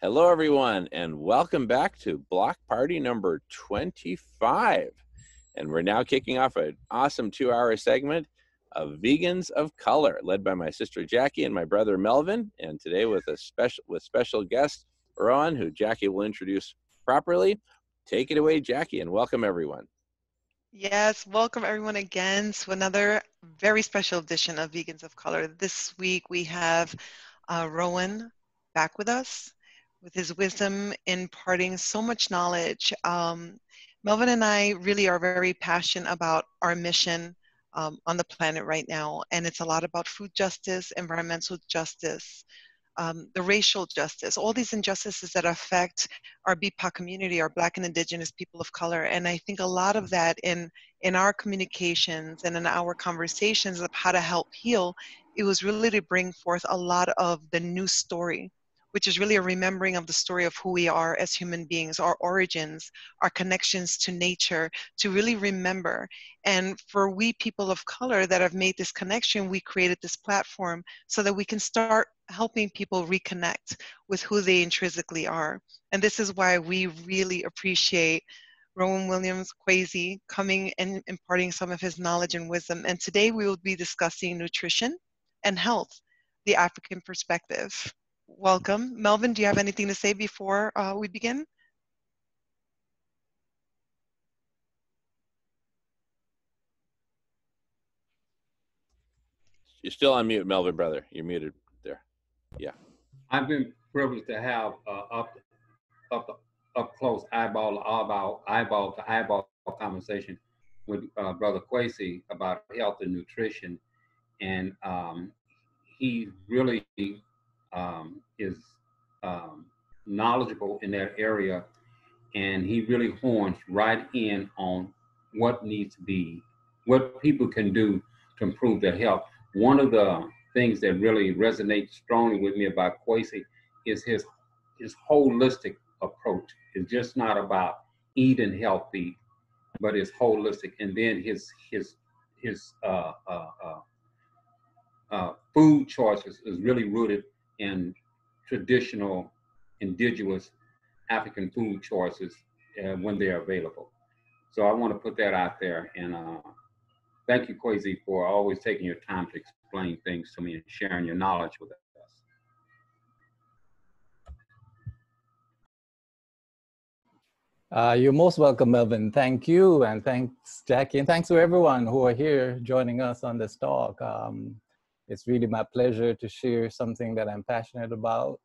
Hello, everyone, and welcome back to Block Party number 25. And we're now kicking off an awesome 2-hour segment of Vegans of Color, led by my sister Jackie and my brother Melvin. And today with special guest Rohan, who Jackie will introduce properly. Take it away, Jackie, and welcome everyone. Yes, welcome everyone again to another very special edition of Vegans of Color. This week we have Rohan back with us with his wisdom imparting so much knowledge. Melvin and I really are very passionate about our mission on the planet right now, and it's a lot about food justice, environmental justice, the racial justice, all these injustices that affect our BIPOC community, our Black and Indigenous people of color. And I think a lot of that in our communications and in our conversations of how to help heal, it was really to bring forth a lot of the new story, which is really a remembering of the story of who we are as human beings, our origins, our connections to nature, to really remember. And for we people of color that have made this connection, we created this platform so that we can start helping people reconnect with who they intrinsically are. And this is why we really appreciate Rohan Williams, Kwesi, coming and imparting some of his knowledge and wisdom. And today we will be discussing nutrition and health, the African perspective. Welcome. Melvin, do you have anything to say before we begin? You're still on mute, Melvin, brother. You're muted there. Yeah. I've been privileged to have up close eyeball to eyeball conversation with Brother Kwesi about health and nutrition, and he really is knowledgeable in that area, and he really horns right in on what needs to be, what people can do to improve their health. One of the things that really resonates strongly with me about Kwesi is his holistic approach. It's just not about eating healthy, but it's holistic. And then his food choices is really rooted in traditional, indigenous African food choices when they're available. So I want to put that out there, and thank you, Kwesi, for always taking your time to explain things to me and sharing your knowledge with us. You're most welcome, Melvin. Thank you, and thanks, Jackie, and thanks to everyone who are here joining us on this talk. It's really my pleasure to share something that I'm passionate about.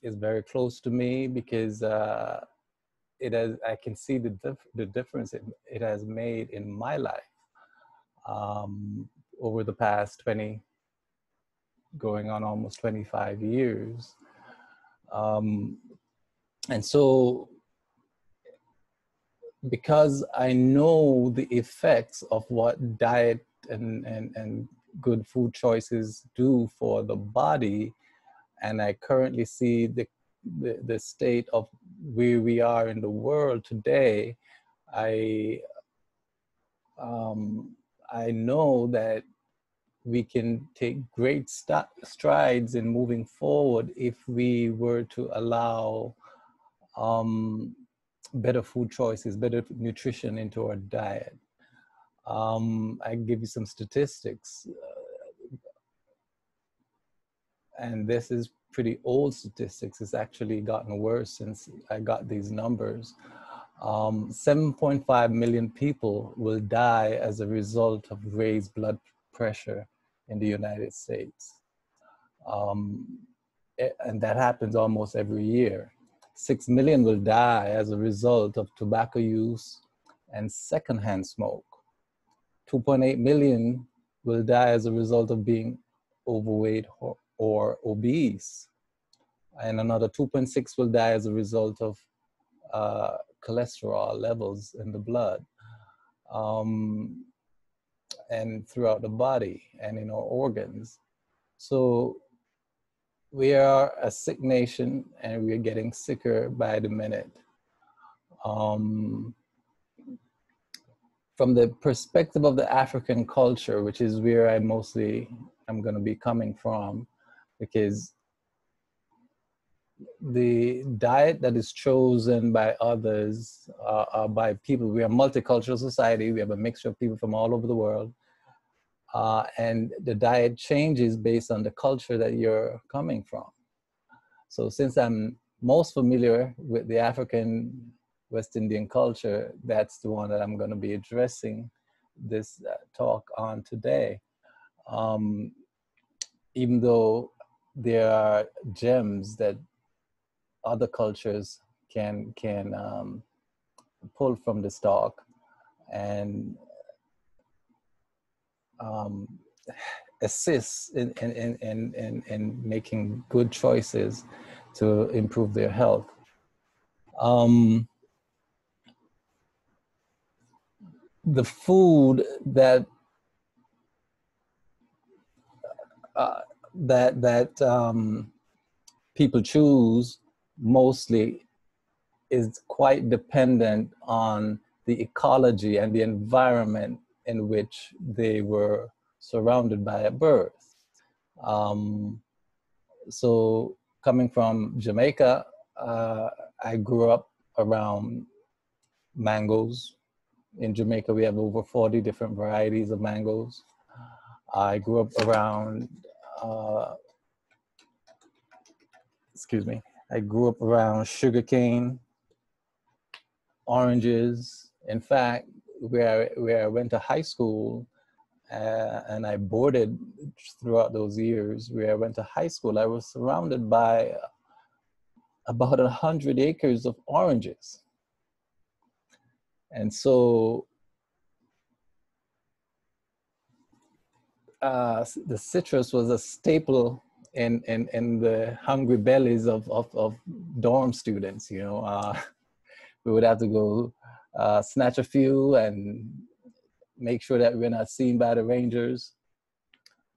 It's very close to me because I can see the difference it has made in my life over the past 20, going on almost 25 years. And so, because I know the effects of what diet and good food choices do for the body, and I currently see the state of where we are in the world today, I know that we can take great strides in moving forward if we were to allow better food choices, better nutrition into our diet. I can give you some statistics, and this is pretty old statistics. It's actually gotten worse since I got these numbers. 7.5 million people will die as a result of raised blood pressure in the United States. And that happens almost every year. 6 million will die as a result of tobacco use and secondhand smoke. 2.8 million will die as a result of being overweight or obese. And another 2.6 will die as a result of cholesterol levels in the blood and throughout the body and in our organs. So we are a sick nation, and we're getting sicker by the minute. From the perspective of the African culture, which is where I'm going to be coming from, because the diet that is chosen by others, by people. We are a multicultural society. We have a mixture of people from all over the world. And the diet changes based on the culture that you're coming from. So since I'm most familiar with the African West Indian culture, that's the one that I'm going to be addressing this talk on today. Even though there are gems that other cultures can pull from this talk and assist in making good choices to improve their health. The food that people choose mostly is quite dependent on the ecology and the environment in which they were surrounded by at birth. So coming from Jamaica, I grew up around mangoes. In Jamaica, we have over 40 different varieties of mangoes. I grew up around, I grew up around sugarcane, oranges. In fact, where I went to high school, and I boarded throughout those years, where I went to high school, I was surrounded by about 100 acres of oranges. And so the citrus was a staple in the hungry bellies of dorm students. You know, we would have to go snatch a few and make sure that we're not seen by the rangers.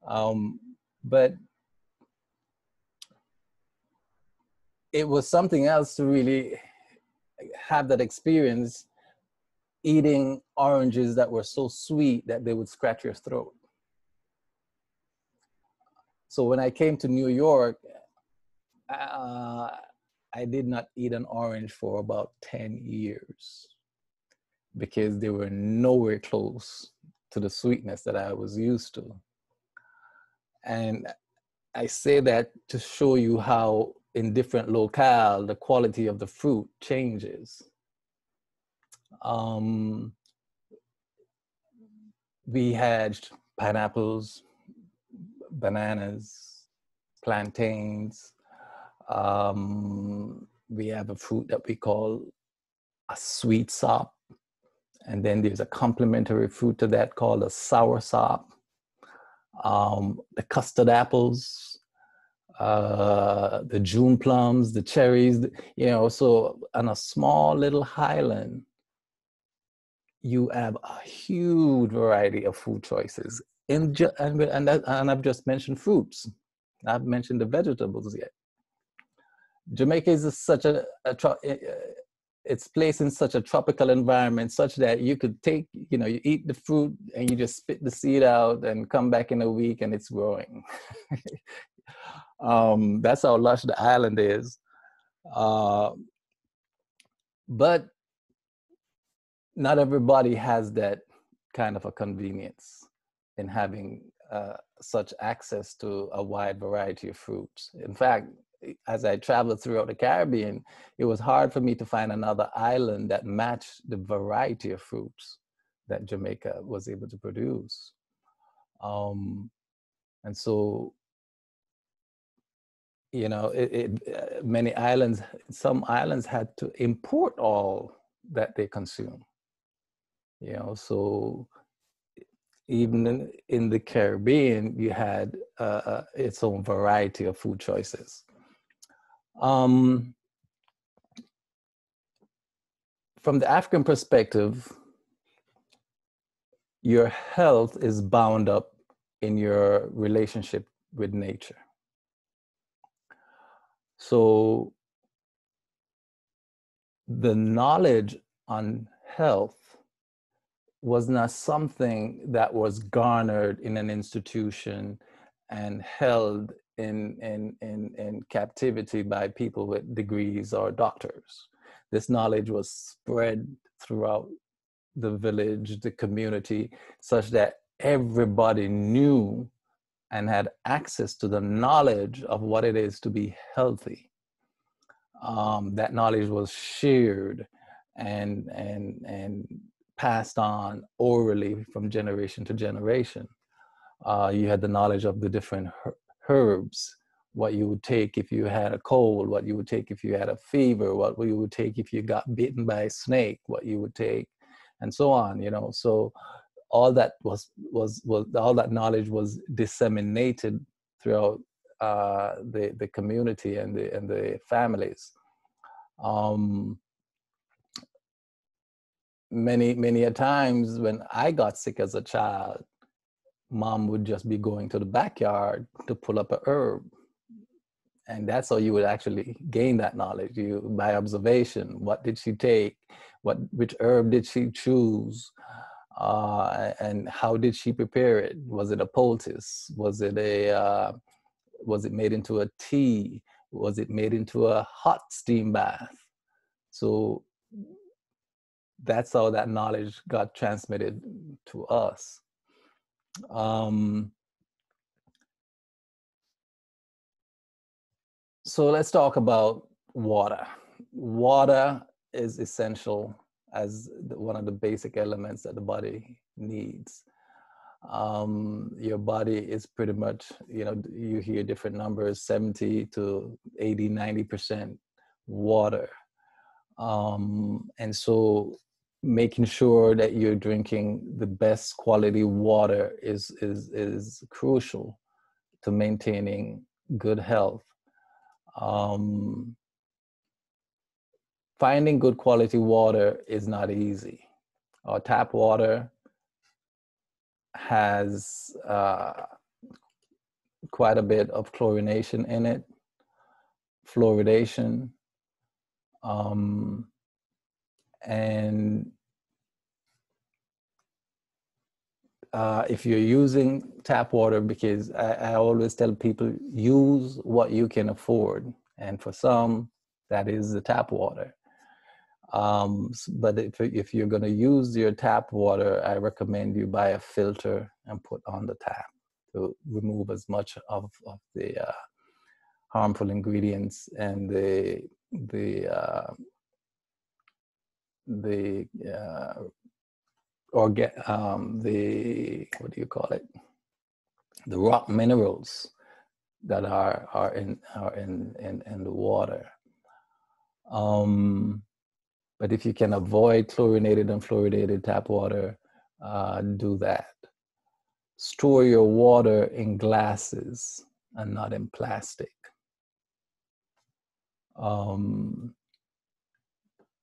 But it was something else to really have that experience eating oranges that were so sweet that they would scratch your throat. So when I came to New York, I did not eat an orange for about 10 years because they were nowhere close to the sweetness that I was used to. And I say that to show you how in different locales, the quality of the fruit changes. We had pineapples, bananas, plantains. We have a fruit that we call a sweet sop. And then there's a complementary fruit to that called a sour sop. The custard apples, the June plums, the cherries, you know, so on a small little highland, you have a huge variety of food choices. And I've just mentioned fruits. I haven't mentioned the vegetables yet. Jamaica is such it's placed in such a tropical environment such that you could take, you know, you eat the fruit and you just spit the seed out and come back in a week and it's growing. That's how lush the island is. But not everybody has that kind of a convenience in having such access to a wide variety of fruits. In fact, as I traveled throughout the Caribbean, it was hard for me to find another island that matched the variety of fruits that Jamaica was able to produce. And so, you know, many islands, some islands had to import all that they consume. You know, so even in the Caribbean, you had its own variety of food choices. From the African perspective, your health is bound up in your relationship with nature. So the knowledge on health was not something that was garnered in an institution and held in captivity by people with degrees or doctors. This knowledge was spread throughout the village, the community, such that everybody knew and had access to the knowledge of what it is to be healthy. That knowledge was shared and passed on orally from generation to generation. You had the knowledge of the different herbs, what you would take if you had a cold, what you would take if you had a fever, what you would take if you got bitten by a snake, what you would take, and so on. So all that was all that knowledge was disseminated throughout the community and the families. Many a times when I got sick as a child, mom would just be going to the backyard to pull up a herb, and that's how you would actually gain that knowledge. You by observation. What did she take? Which herb did she choose? And how did she prepare it? Was it a poultice? Was it made into a tea? Was it made into a hot steam bath? So that's how that knowledge got transmitted to us. So let's talk about water. Water is essential as one of the basic elements that the body needs. Your body is pretty much, you hear different numbers, 70 to 80, 90% water. And so making sure that you're drinking the best quality water is crucial to maintaining good health. Finding good quality water is not easy. Our tap water has quite a bit of chlorination in it, fluoridation, and if you're using tap water, because I always tell people, use what you can afford. And for some, that is the tap water. But if you're going to use your tap water, I recommend you buy a filter and put on the tap to remove as much of the harmful ingredients and the what do you call it? The rock minerals that are in the water. But if you can avoid chlorinated and fluoridated tap water, do that. Store your water in glasses and not in plastic.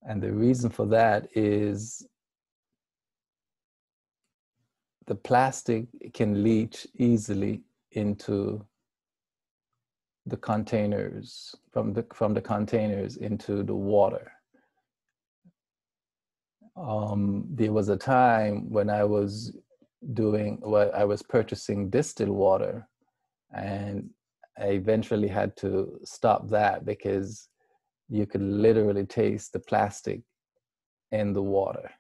And the reason for that is the plastic can leach easily into the containers, from the containers into the water. There was a time when I was purchasing distilled water, and I eventually had to stop that because you could literally taste the plastic in the water.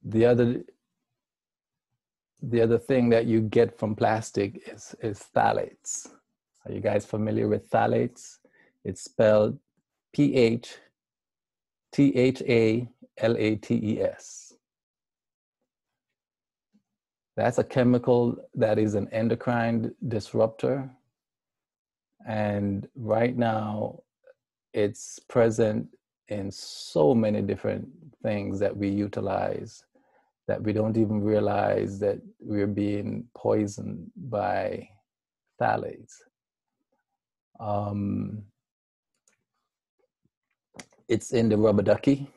The other thing that you get from plastic is phthalates. Are you guys familiar with phthalates? It's spelled PHTHALATES. That's a chemical that is an endocrine disruptor. And right now, it's present in so many different things that we utilize that we don't even realize that we're being poisoned by phthalates. It's in the rubber ducky.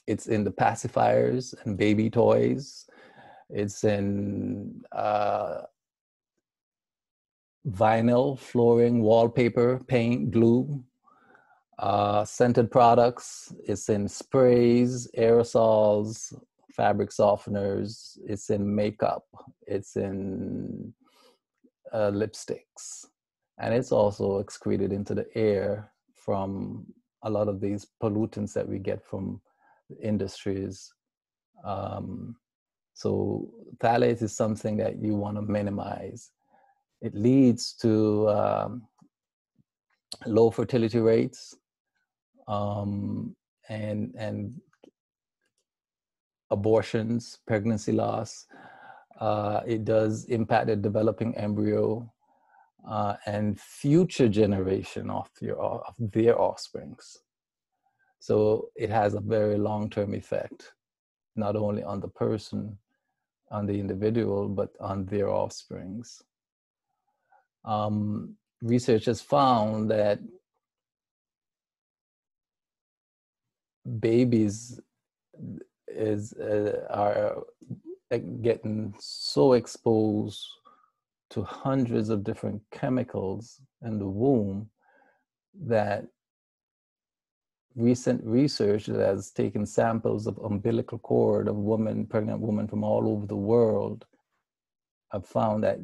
It's in the pacifiers and baby toys. It's in vinyl, flooring, wallpaper, paint, glue. Scented products, it's in sprays, aerosols, fabric softeners, it's in makeup, it's in lipsticks, and it's also excreted into the air from a lot of these pollutants that we get from industries. So phthalates is something that you want to minimize. It leads to low fertility rates, and abortions, pregnancy loss. It does impact the developing embryo and future generation of their offsprings. So it has a very long-term effect, not only on the person, on the individual, but on their offsprings. Research has found that babies are getting so exposed to hundreds of different chemicals in the womb that recent research that has taken samples of umbilical cord of pregnant women from all over the world have found that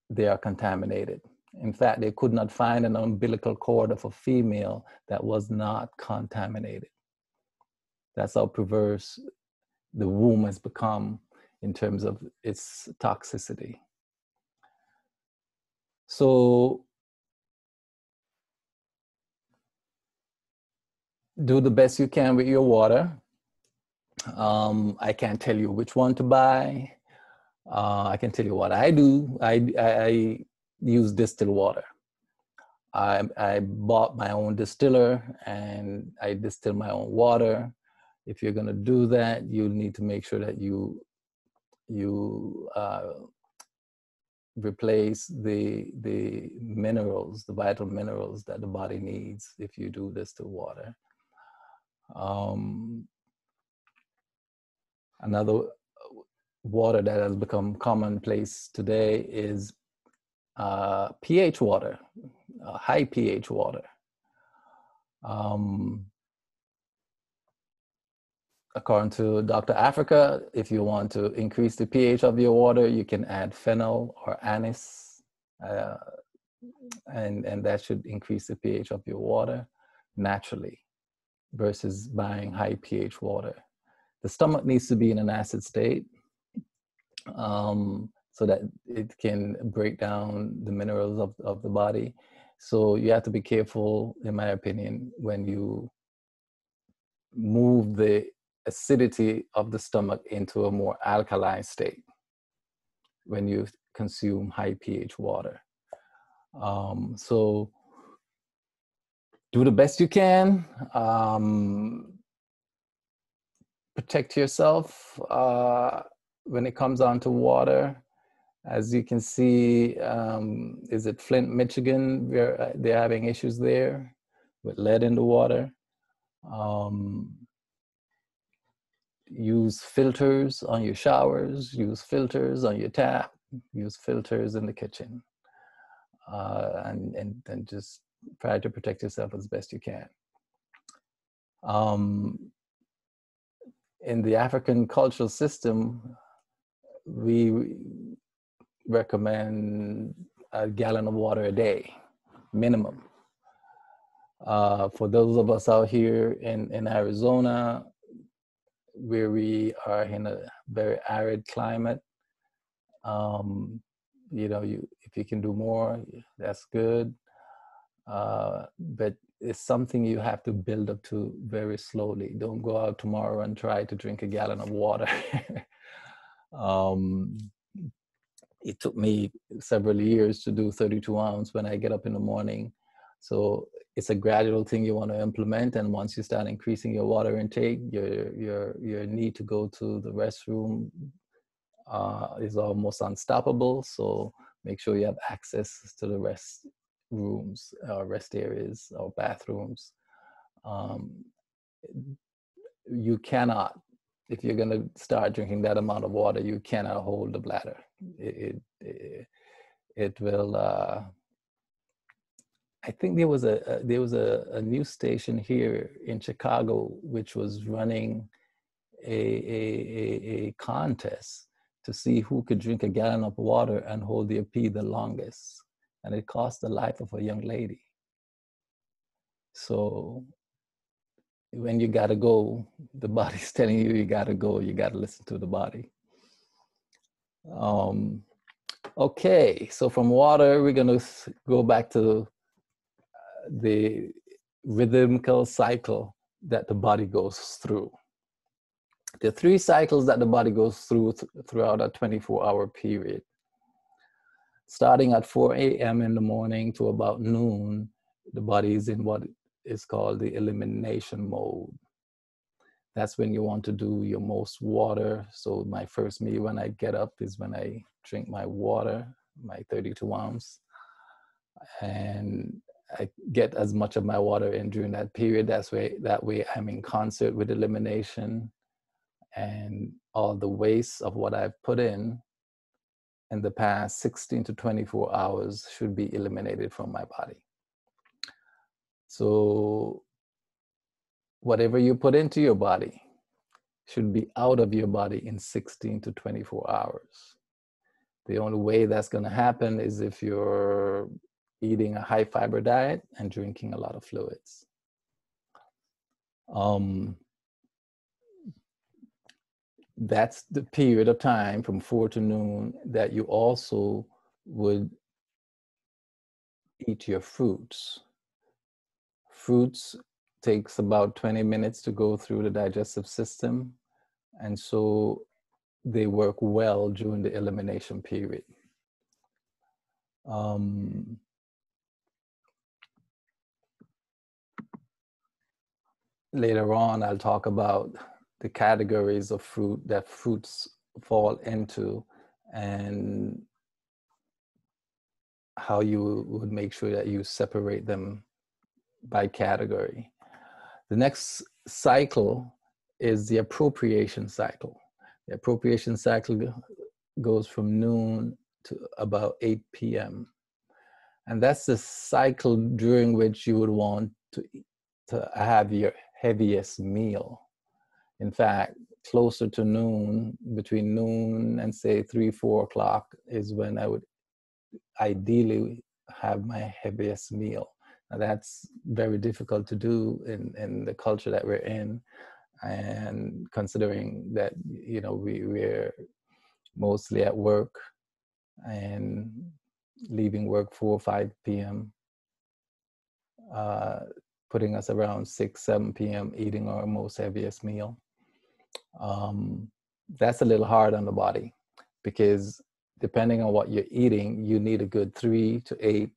they are contaminated. In fact, they could not find an umbilical cord of a female that was not contaminated. That's how perverse the womb has become in terms of its toxicity. So do the best you can with your water. I can't tell you which one to buy. I can tell you what I do. I use distilled water. I bought my own distiller and I distill my own water. If you're going to do that, you need to make sure that you replace the minerals, the vital minerals that the body needs if you do distilled water. Another water that has become commonplace today is pH water, high pH water. According to Dr. Africa, if you want to increase the pH of your water, you can add phenol or anise, and that should increase the pH of your water naturally versus buying high pH water. The stomach needs to be in an acid state so that it can break down the minerals of the body. So you have to be careful, in my opinion, when you move the acidity of the stomach into a more alkaline state when you consume high pH water. So do the best you can. Protect yourself when it comes on to water. As you can see, is it Flint, Michigan? They're having issues there with lead in the water. Use filters on your showers, use filters on your tap, use filters in the kitchen, and just try to protect yourself as best you can. In the African cultural system, we recommend a gallon of water a day, minimum. For those of us out here in Arizona, where we are in a very arid climate, if you can do more, that's good. But it's something you have to build up to very slowly. Don't go out tomorrow and try to drink a gallon of water. It took me several years to do 32 ounce when I get up in the morning. So it's a gradual thing you want to implement. And once you start increasing your water intake, your need to go to the restroom is almost unstoppable. So make sure you have access to the rest rooms or rest areas or bathrooms. You cannot, if you're going to start drinking that amount of water, you cannot hold the bladder. It will I think there was a news station here in Chicago which was running a contest to see who could drink a gallon of water and hold their pee the longest, and it cost the life of a young lady. So when you gotta go, the body's telling you gotta go. You gotta listen to the body. Okay, so from water, we're gonna go back to the rhythmical cycle that the body goes through. There are 3 cycles that the body goes through throughout a 24-hour period. Starting at 4 a.m. in the morning to about noon, the body is in what is called the elimination mode. That's when you want to do your most water. So my first meal when I get up is when I drink my water, my 32 ounce. And I get as much of my water in during that period. That way I'm in concert with elimination, and all the waste of what I've put in the past 16 to 24 hours should be eliminated from my body. So whatever you put into your body should be out of your body in 16 to 24 hours. The only way that's going to happen is if you're eating a high fiber diet and drinking a lot of fluids. That's the period of time from 4 to noon that you also would eat your fruits. Fruits takes about 20 minutes to go through the digestive system, and so they work well during the elimination period. Later on, I'll talk about the categories of fruit that fruits fall into and how you would make sure that you separate them by category. The next cycle is the appropriation cycle. The appropriation cycle goes from noon to about 8 p.m. And that's the cycle during which you would want to have your heaviest meal. In fact, closer to noon, between noon and say 3, 4 o'clock is when I would ideally have my heaviest meal. Now that's very difficult to do in the culture that we're in, and considering that, you know, we're mostly at work and leaving work 4 or 5 p.m., putting us around 6, 7 p.m. eating our most heaviest meal. That's a little hard on the body, because depending on what you're eating, you need a good 3 to 8,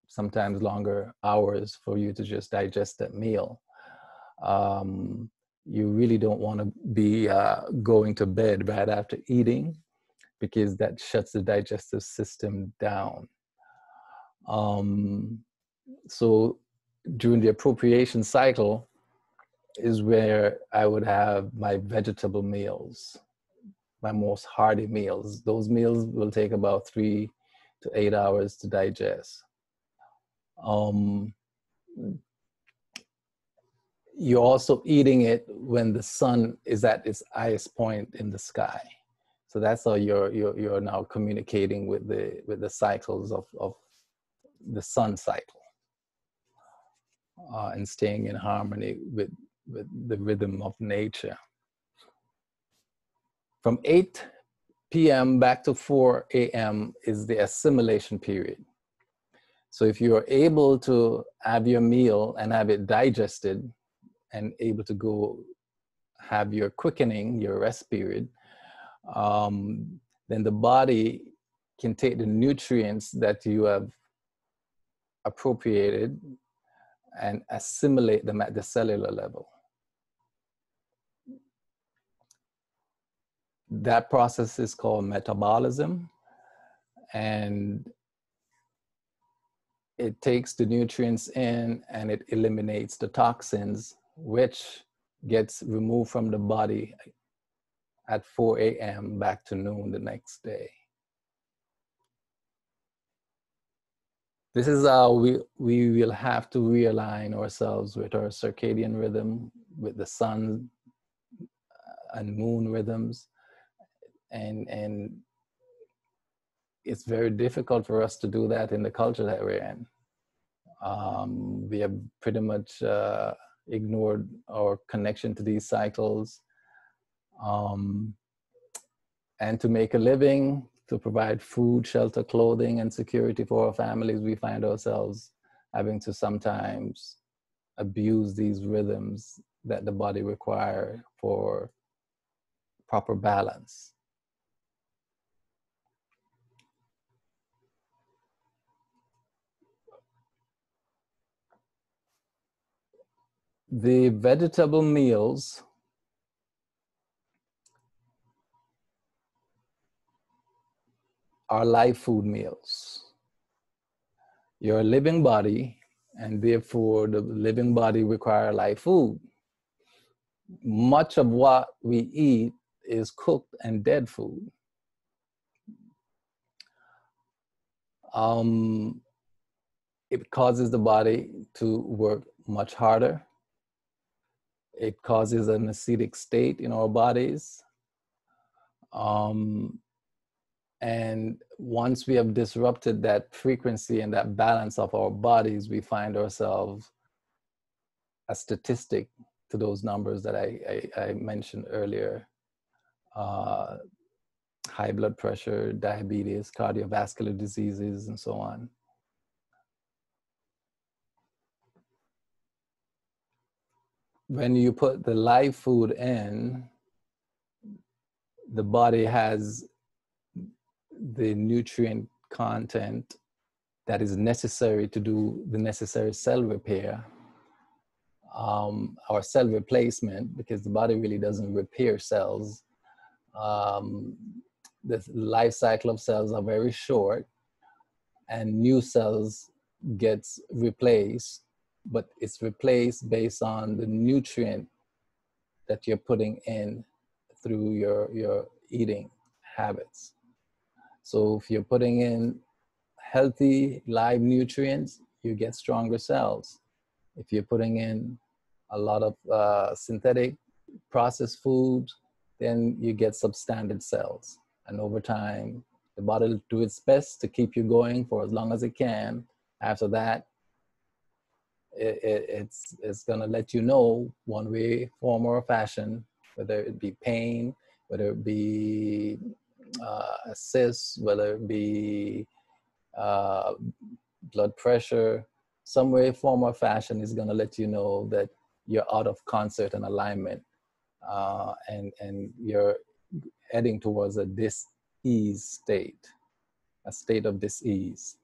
sometimes longer hours for you to just digest that meal. You really don't want to be going to bed right after eating, because that shuts the digestive system down. So during the appropriation cycle is where I would have my vegetable meals, my most hearty meals. Those meals will take about 3 to 8 hours to digest. You're also eating it when the sun is at its highest point in the sky. So that's how you're now communicating with the cycles of the sun cycle, and staying in harmony with the rhythm of nature. From 8 p.m. back to 4 a.m. is the assimilation period. So if you are able to have your meal and have it digested and able to go have your quickening, your rest period, then the body can take the nutrients that you have appropriated and assimilate them at the cellular level. That process is called metabolism, and it takes the nutrients in and it eliminates the toxins, which gets removed from the body at 4 a.m. back to noon the next day. This is how we will have to realign ourselves with our circadian rhythm, with the sun and moon rhythms. And it's very difficult for us to do that in the culture that we're in. We have pretty much ignored our connection to these cycles. And to make a living, to provide food, shelter, clothing, and security for our families, we find ourselves having to sometimes abuse these rhythms that the body requires for proper balance. The vegetable meals are live food meals. You're a living body, and therefore the living body requires live food. Much of what we eat is cooked and dead food. It causes the body to work much harder. It causes an acidic state in our bodies. And once we have disrupted that frequency and that balance of our bodies, we find ourselves a statistic to those numbers that I mentioned earlier. High blood pressure, diabetes, cardiovascular diseases, and so on. When you put the live food in, the body has the nutrient content that is necessary to do the necessary cell repair or cell replacement, because the body really doesn't repair cells. The life cycle of cells are very short, and new cells gets replaced, but it's replaced based on the nutrient that you're putting in through your eating habits. So if you're putting in healthy live nutrients, you get stronger cells. If you're putting in a lot of synthetic processed food, then you get substandard cells. And over time, the body will do its best to keep you going for as long as it can. After that, it's gonna let you know one way, form, or fashion, whether it be pain, whether it be cysts, whether it be blood pressure, some way, form, or fashion is gonna let you know that you're out of concert and alignment, and you're heading towards a dis-ease state, a state of dis-ease.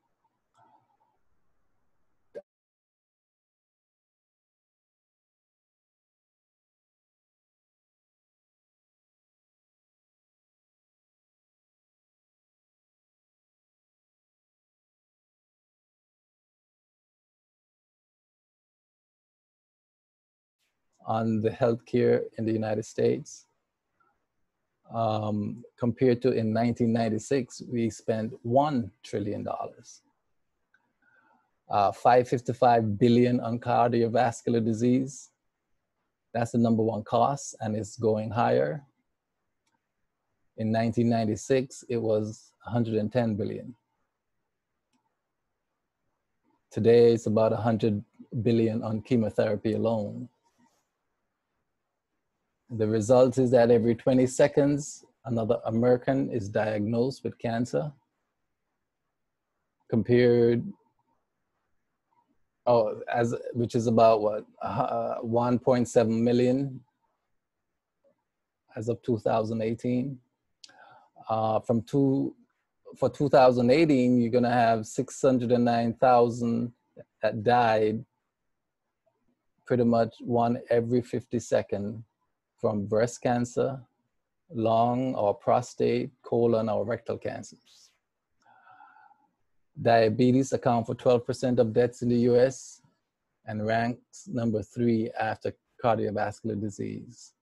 On the healthcare in the United States, compared to in 1996, we spent $1 trillion. 555 billion on cardiovascular disease. That's the number one cost, and it's going higher. In 1996, it was 110 billion. Today, it's about 100 billion on chemotherapy alone. The result is that every 20 seconds, another American is diagnosed with cancer. Which is about what, 1.7 million as of 2018. For 2018, you're gonna have 609,000 that died, pretty much one every 50 seconds, from breast cancer, lung or prostate, colon or rectal cancers. Diabetes accounts for 12% of deaths in the US and ranks number 3 after cardiovascular disease.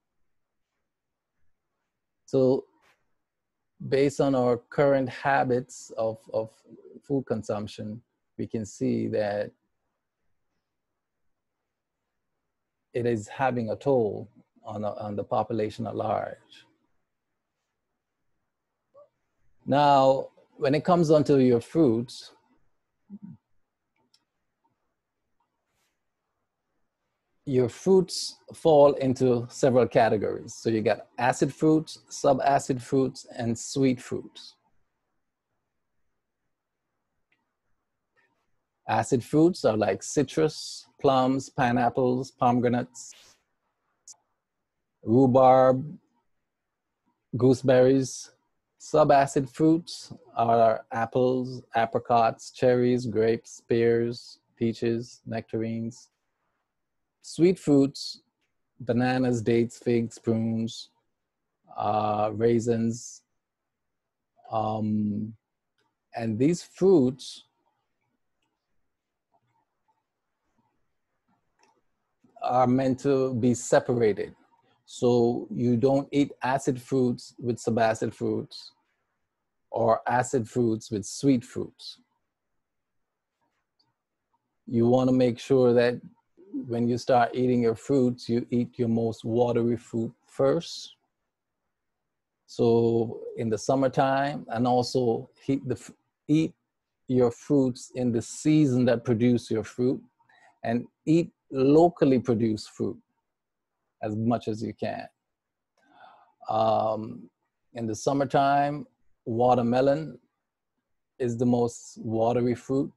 So based on our current habits of food consumption, we can see that it is having a toll on the population at large. Now, when it comes onto your fruits, your fruits fall into several categories. So you got acid fruits, subacid fruits, and sweet fruits. Acid fruits are like citrus, plums, pineapples, pomegranates, rhubarb, gooseberries. Subacid fruits are apples, apricots, cherries, grapes, pears, peaches, nectarines. Sweet fruits, bananas, dates, figs, prunes, raisins. And these fruits are meant to be separated. So you don't eat acid fruits with subacid fruits or acid fruits with sweet fruits. You want to make sure that when you start eating your fruits, you eat your most watery fruit first. So in the summertime, and also eat your fruits in the season that produce your fruit, and eat locally produced fruit as much as you can. In the summertime, watermelon is the most watery fruit.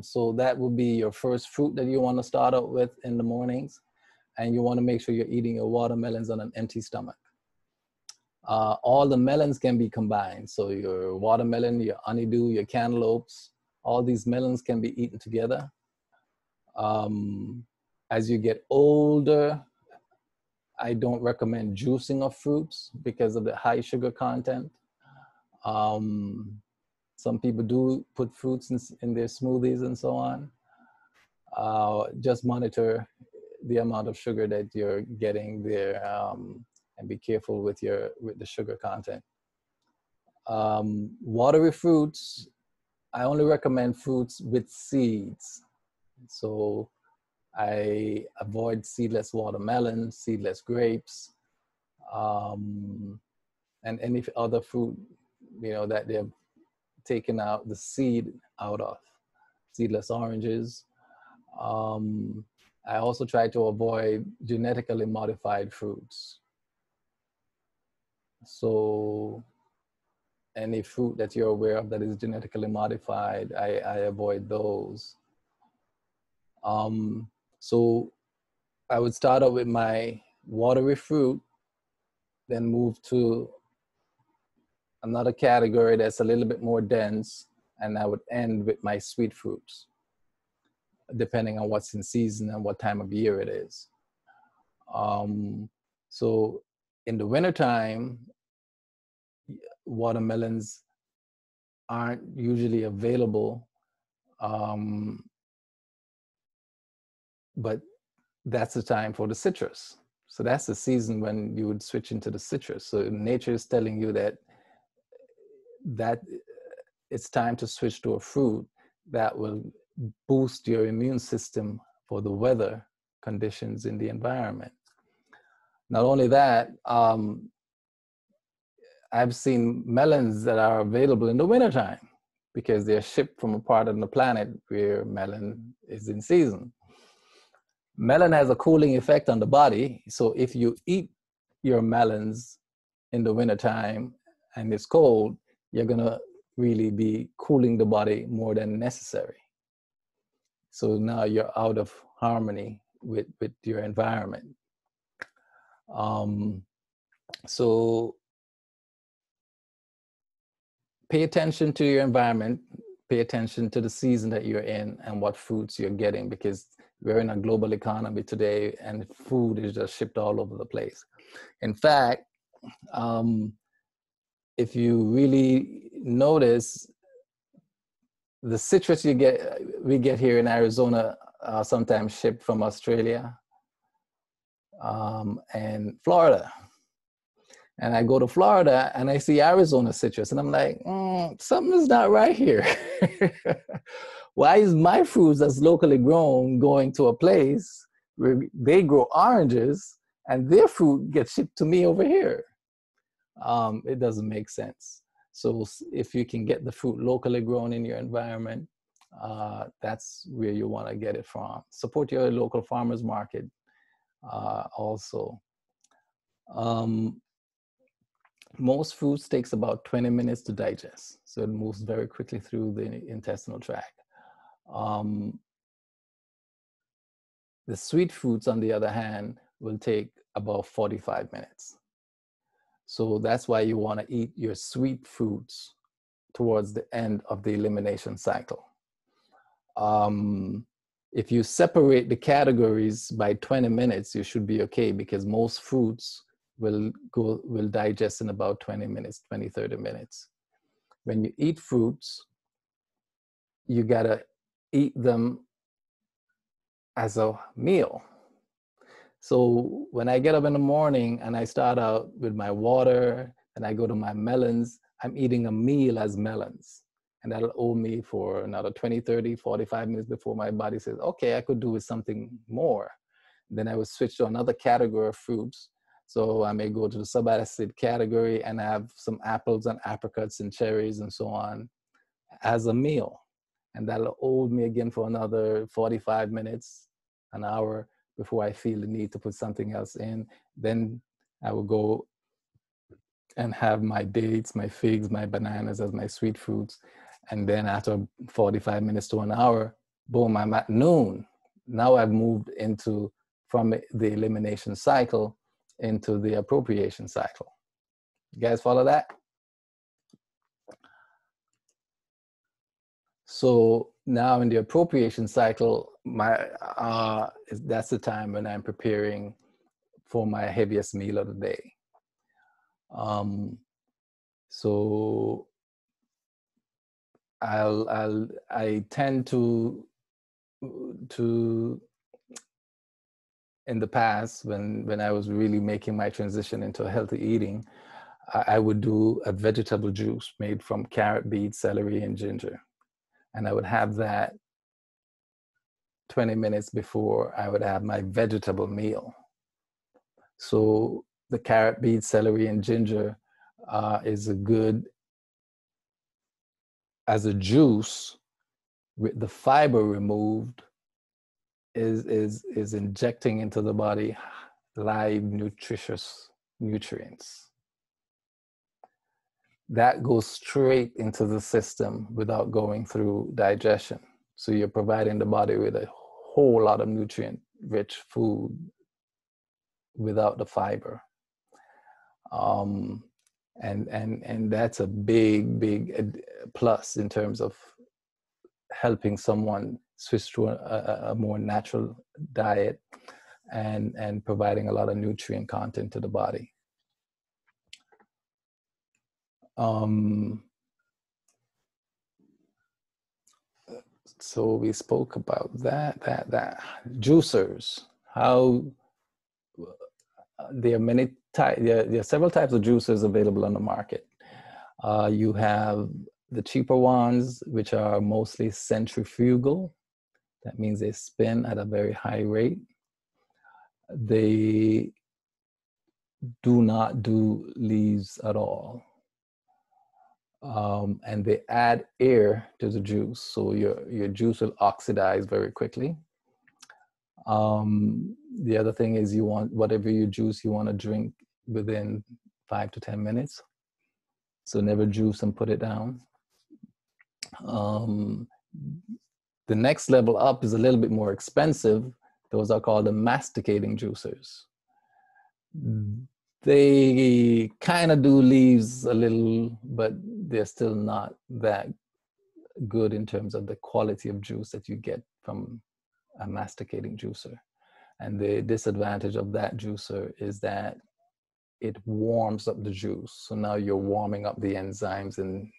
So that will be your first fruit that you want to start out with in the mornings. And you want to make sure you're eating your watermelons on an empty stomach. All the melons can be combined. So your watermelon, your honeydew, your cantaloupes, all these melons can be eaten together. As you get older, I don't recommend juicing of fruits because of the high sugar content. Some people do put fruits in their smoothies and so on. Just monitor the amount of sugar that you're getting there, and be careful with the sugar content. Watery fruits, I only recommend fruits with seeds. So I avoid seedless watermelon, seedless grapes, and any other fruit, that they've taken out the seed out of. Seedless oranges. I also try to avoid genetically modified fruits. So any fruit that you're aware of that is genetically modified, I avoid those. So I would start out with my watery fruit, then move to another category that's a little bit more dense, and I would end with my sweet fruits, depending on what's in season and what time of year it is. So in the wintertime, watermelons aren't usually available, but that's the time for the citrus. So that's the season when you would switch into the citrus. So nature is telling you that it's time to switch to a fruit that will boost your immune system for the weather conditions in the environment. Not only that, I've seen melons that are available in the wintertime because they're shipped from a part of the planet where melon is in season. Melon has a cooling effect on the body. So if you eat your melons in the wintertime and it's cold, you're gonna really be cooling the body more than necessary. So now you're out of harmony with your environment. So pay attention to your environment, pay attention to the season that you're in and what fruits you're getting, because we're in a global economy today and food is just shipped all over the place. In fact, if you really notice, the citrus we get here in Arizona sometimes shipped from Australia and Florida. And I go to Florida and I see Arizona citrus, and I'm like, something is not right here. Why is my fruits that's locally grown going to a place where they grow oranges and their fruit gets shipped to me over here? It doesn't make sense. So if you can get the fruit locally grown in your environment, that's where you want to get it from. Support your local farmers market also. Most fruits takes about 20 minutes to digest. So it moves very quickly through the intestinal tract. The sweet fruits, on the other hand, will take about 45 minutes. So that's why you want to eat your sweet fruits towards the end of the elimination cycle. If you separate the categories by 20 minutes, you should be okay, because most fruits will digest in about 20 minutes, 20, 30 minutes. When you eat fruits, you gotta eat them as a meal. So when I get up in the morning and I start out with my water and I go to my melons, I'm eating a meal as melons. And that'll hold me for another 20, 30, 45 minutes before my body says, okay, I could do with something more. Then I would switch to another category of fruits. So I may go to the subacid category and have some apples and apricots and cherries and so on as a meal. And that'll hold me again for another 45 minutes, an hour, before I feel the need to put something else in. Then I will go and have my dates, my figs, my bananas as my sweet fruits. And then after 45 minutes to an hour, boom, I'm at noon. Now I've moved from the elimination cycle into the appropriation cycle. You guys follow that? So now in the appropriation cycle, that's the time when I'm preparing for my heaviest meal of the day. So I tend to in the past, when I was really making my transition into healthy eating, I would do a vegetable juice made from carrot, beet, celery, and ginger. And I would have that 20 minutes before I would have my vegetable meal. So the carrot, beet, celery, and ginger is as a juice with the fiber removed, is injecting into the body live nutritious nutrients. That goes straight into the system without going through digestion. So you're providing the body with a whole lot of nutrient-rich food without the fiber. And that's a big plus in terms of helping someone switch to a more natural diet and providing a lot of nutrient content to the body. So we spoke about that. Juicers, how there are many types, there are several types of juicers available on the market. You have the cheaper ones, which are mostly centrifugal. That means they spin at a very high rate. They do not do leaves at all. And they add air to the juice, so your juice will oxidize very quickly. The other thing is, you want whatever you juice, you want to drink within 5 to 10 minutes. So never juice and put it down. The next level up is a little bit more expensive. Those are called the masticating juicers. They kind of do leaves a little, but they're still not that good in terms of the quality of juice that you get from a masticating juicer. And the disadvantage of that juicer is that it warms up the juice. So now you're warming up the enzymes, and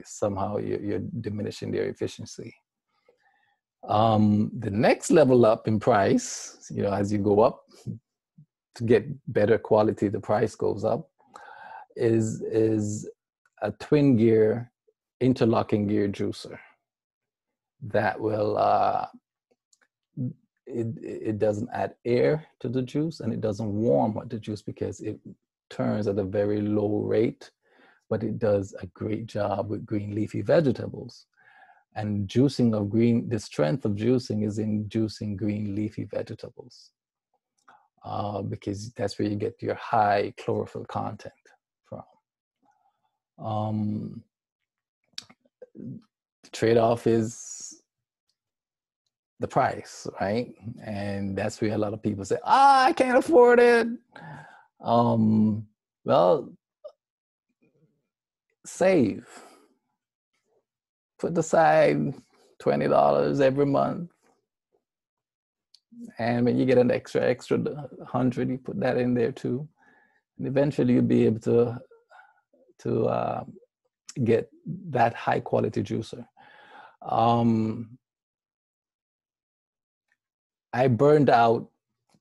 somehow you're diminishing their efficiency. The next level up in price, as you go up to get better quality, the price goes up. is a twin gear interlocking gear juicer that will it doesn't add air to the juice, and it doesn't warm up the juice because it turns at a very low rate, but it does a great job with green leafy vegetables. And juicing of the strength of juicing is in juicing green leafy vegetables, because that's where you get your high chlorophyll content from. The trade-off is the price, right? And that's where a lot of people say, I can't afford it. Well, save. Put aside $20 every month. And when you get an extra 100, you put that in there too. And eventually you'll be able to get that high quality juicer. I burned out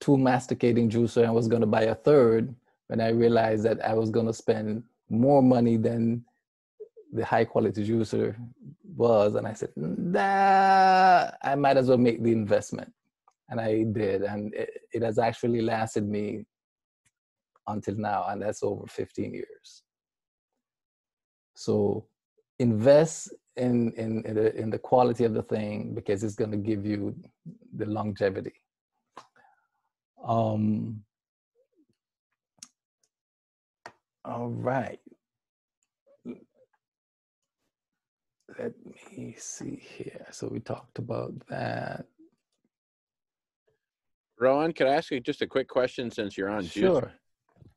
2 masticating juicer and was going to buy a third when I realized that I was going to spend more money than the high quality juicer was. And I said, nah, I might as well make the investment. And I did. And it has actually lasted me until now. And that's over 15 years. So invest in the quality of the thing, because it's going to give you the longevity. All right. Let me see here. So we talked about that. Rohan, could I ask you just a quick question since you're on juicer? Sure.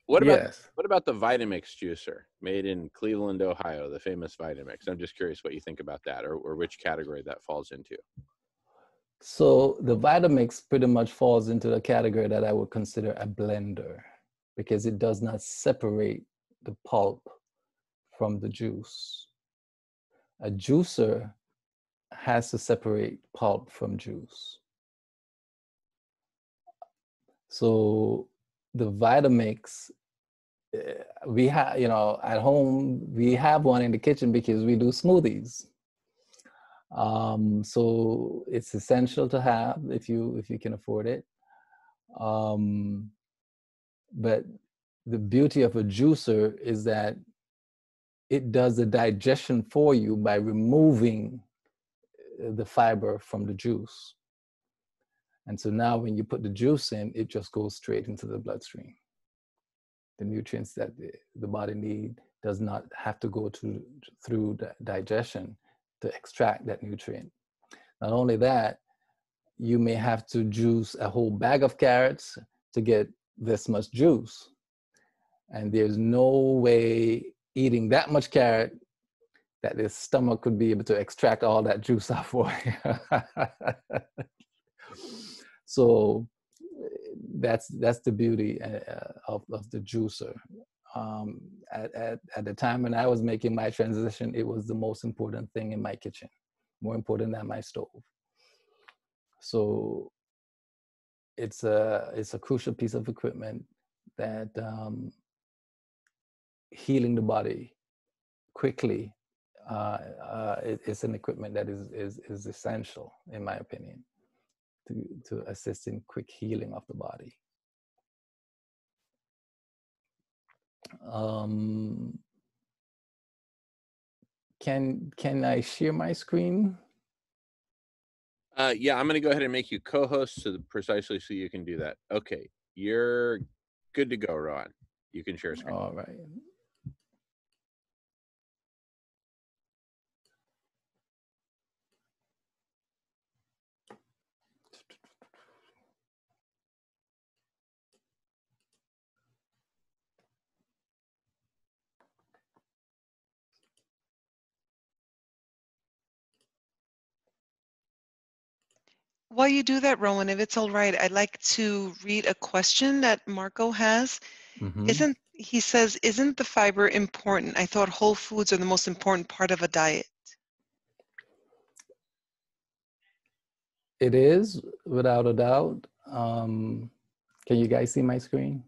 What about Yes. what about the Vitamix juicer made in Cleveland, Ohio, the famous Vitamix? I'm just curious what you think about that, or which category that falls into. So the Vitamix pretty much falls into the category that I would consider a blender, because it does not separate the pulp from the juice. A juicer has to separate pulp from juice. So the Vitamix, we have, at home, we have one in the kitchen because we do smoothies. So it's essential to have if you can afford it. But the beauty of a juicer is that it does the digestion for you by removing the fiber from the juice. And so now when you put the juice in, it just goes straight into the bloodstream. The nutrients that the body needs does not have to go through the digestion to extract that nutrient. Not only that, you may have to juice a whole bag of carrots to get this much juice. And there's no way eating that much carrot that the stomach could be able to extract all that juice out for you. So that's the beauty of the juicer. At the time when I was making my transition, it was the most important thing in my kitchen, more important than my stove. So it's a crucial piece of equipment that healing the body quickly. It's an equipment that is essential, in my opinion, to assist in quick healing of the body. Can I share my screen? Yeah, I'm going to go ahead and make you co-host precisely so you can do that. Okay, you're good to go, Rohan. You can share screen. All right. While you do that, Rowan, if it's all right, I'd like to read a question that Marco has. Mm-hmm. He says, isn't the fiber important? I thought whole foods are the most important part of a diet. It is, without a doubt. Can you guys see my screen?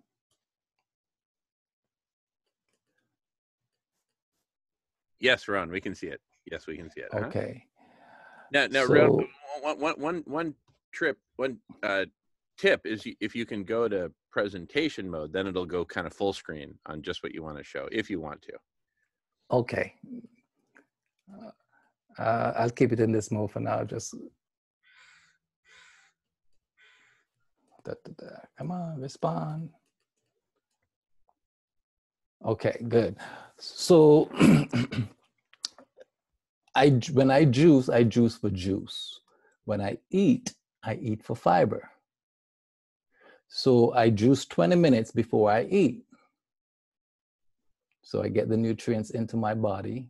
Yes, Ron, we can see it. Yes, we can see it. Okay. Now, So, one tip is if you can go to presentation mode, then it'll go kind of full screen on just what you want to show, if you want to. okay. I'll keep it in this mode for now. Just come on, respond. Okay, good. So when I juice for juice. When I eat for fiber. So I juice 20 minutes before I eat. So I get the nutrients into my body.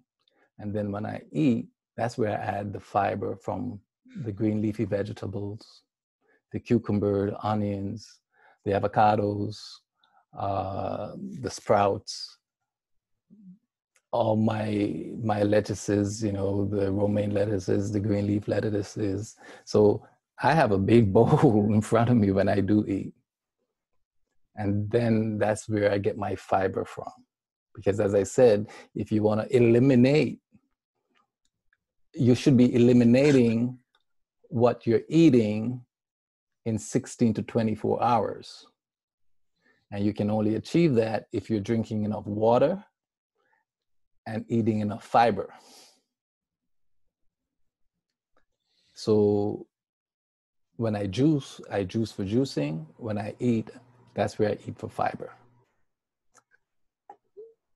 And then when I eat, that's where I add the fiber from the green leafy vegetables, the cucumber, the onions, the avocados, the sprouts, all my lettuces, the romaine lettuces, the green leaf lettuces. So I have a big bowl in front of me when I do eat. And then that's where I get my fiber from. Because as I said, if you want to eliminate, you should be eliminating what you're eating in 16 to 24 hours. And you can only achieve that if you're drinking enough water and eating enough fiber. So when I juice for juicing. When I eat, that's where I eat for fiber.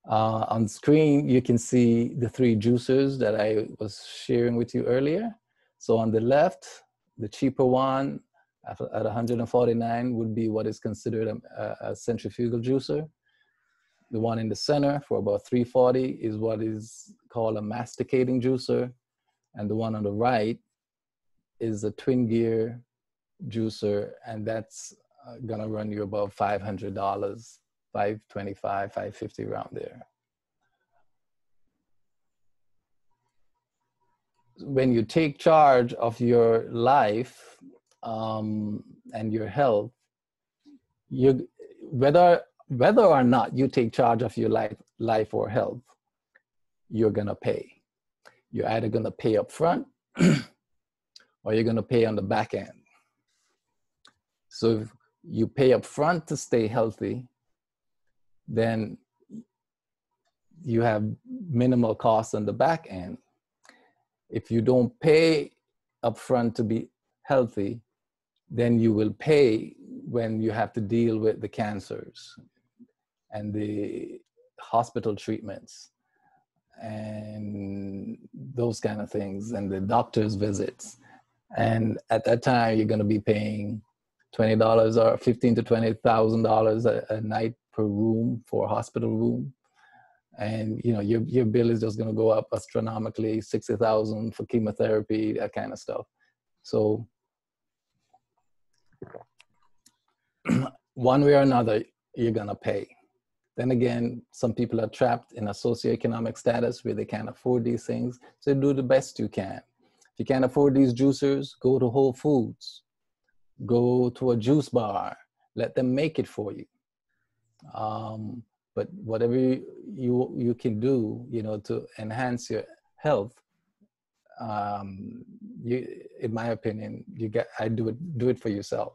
On screen, you can see the 3 juicers that I was sharing with you earlier. So on the left, the cheaper one at 149 would be what is considered a centrifugal juicer. The one in the center for about 340 is what is called a masticating juicer. And the one on the right is a twin gear juicer, and that's gonna run you about $500, $525, $550 around there. When you take charge of your life and your health, whether or not you take charge of your life or health, you're gonna pay. You're either gonna pay up front or you're gonna pay on the back end. So if you pay up front to stay healthy, then you have minimal costs on the back end. If you don't pay up front to be healthy, then you will pay when you have to deal with the cancers and the hospital treatments and those kind of things and the doctor's visits. And at that time, you're going to be paying $20 or $15,000 to $20,000 a night per room for a hospital room. And your bill is just going to go up astronomically, $60,000 for chemotherapy, that kind of stuff. So one way or another, you're going to pay. Then again, some people are trapped in a socioeconomic status where they can't afford these things. So do the best you can. If you can't afford these juicers, go to Whole Foods. Go to a juice bar. Let them make it for you. But whatever you can do, to enhance your health, in my opinion, do it for yourself.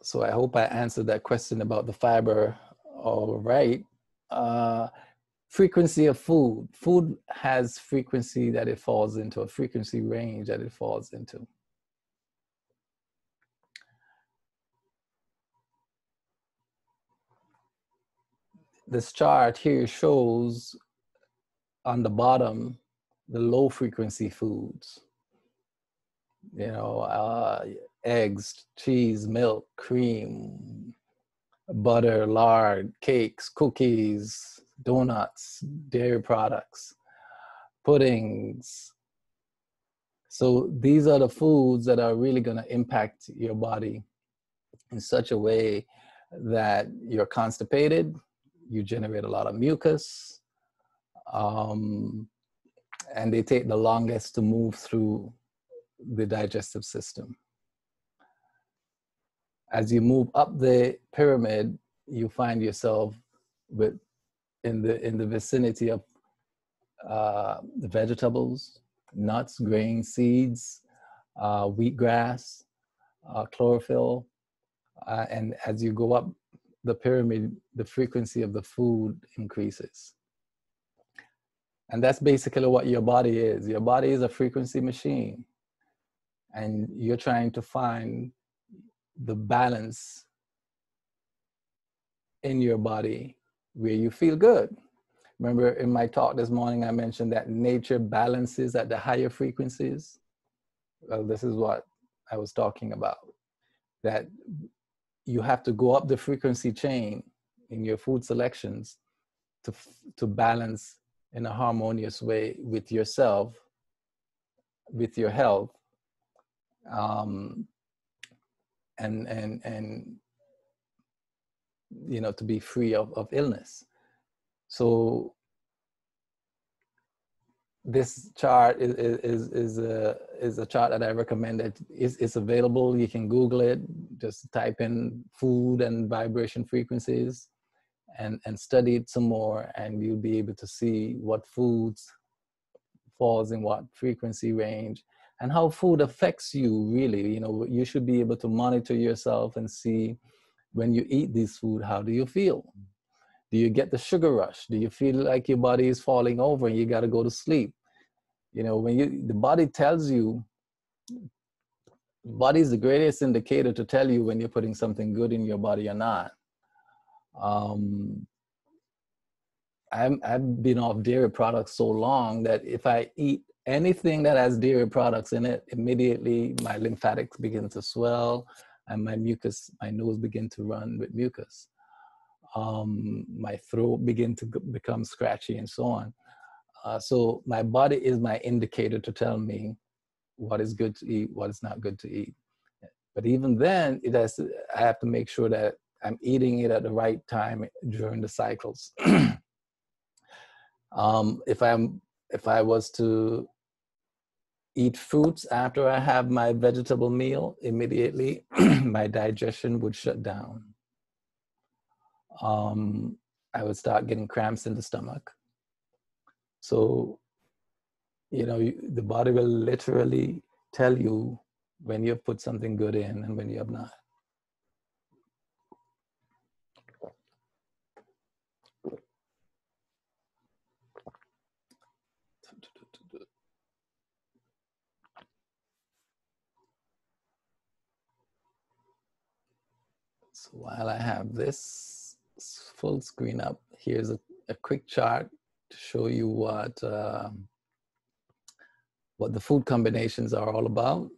So I hope I answered that question about the fiber all right. Frequency of food. Food has frequency that it falls into, a frequency range that it falls into. This chart here shows on the bottom the low frequency foods. Eggs, cheese, milk, cream, butter, lard, cakes, cookies, donuts, dairy products, puddings. So these are the foods that are really going to impact your body in such a way that you're constipated, you generate a lot of mucus, and they take the longest to move through the digestive system. as you move up the pyramid, you find yourself in the vicinity of the vegetables, nuts, grains, seeds, wheatgrass, chlorophyll. And as you go up the pyramid, the frequency of the food increases. And that's basically what your body is. Your body is a frequency machine. And you're trying to find the balance in your body where you feel good. Remember in my talk this morning, I mentioned that nature balances at the higher frequencies. Well, this is what I was talking about, that you have to go up the frequency chain in your food selections to balance in a harmonious way with yourself, with your health, and you know, to be free of illness. So this chart is a chart that I recommend. That it's available. You can Google it. Just type in food and vibration frequencies, and study it some more, and you'll be able to see what foods falls in what frequency range and how food affects you. Really, you know, you should be able to monitor yourself and see when you eat this food, how do you feel? Do you get the sugar rush? Do you feel like your body is falling over and you got to go to sleep? You know, when the body tells you, body is the greatest indicator to tell you when you're putting something good in your body or not. I've been off dairy products so long that if I eat anything that has dairy products in it, immediately my lymphatics begin to swell and my mucus, my nose begin to run with mucus. My throat begin to become scratchy and so on. So my body is my indicator to tell me what is good to eat, what is not good to eat. But even then, I have to make sure that I'm eating it at the right time during the cycles. If I was to eat fruits after I have my vegetable meal, immediately my digestion would shut down. I would start getting cramps in the stomach. So, you know, the body will literally tell you when you've put something good in and when you have not. So while I have this full screen up, here's a quick chart to show you what the food combinations are all about.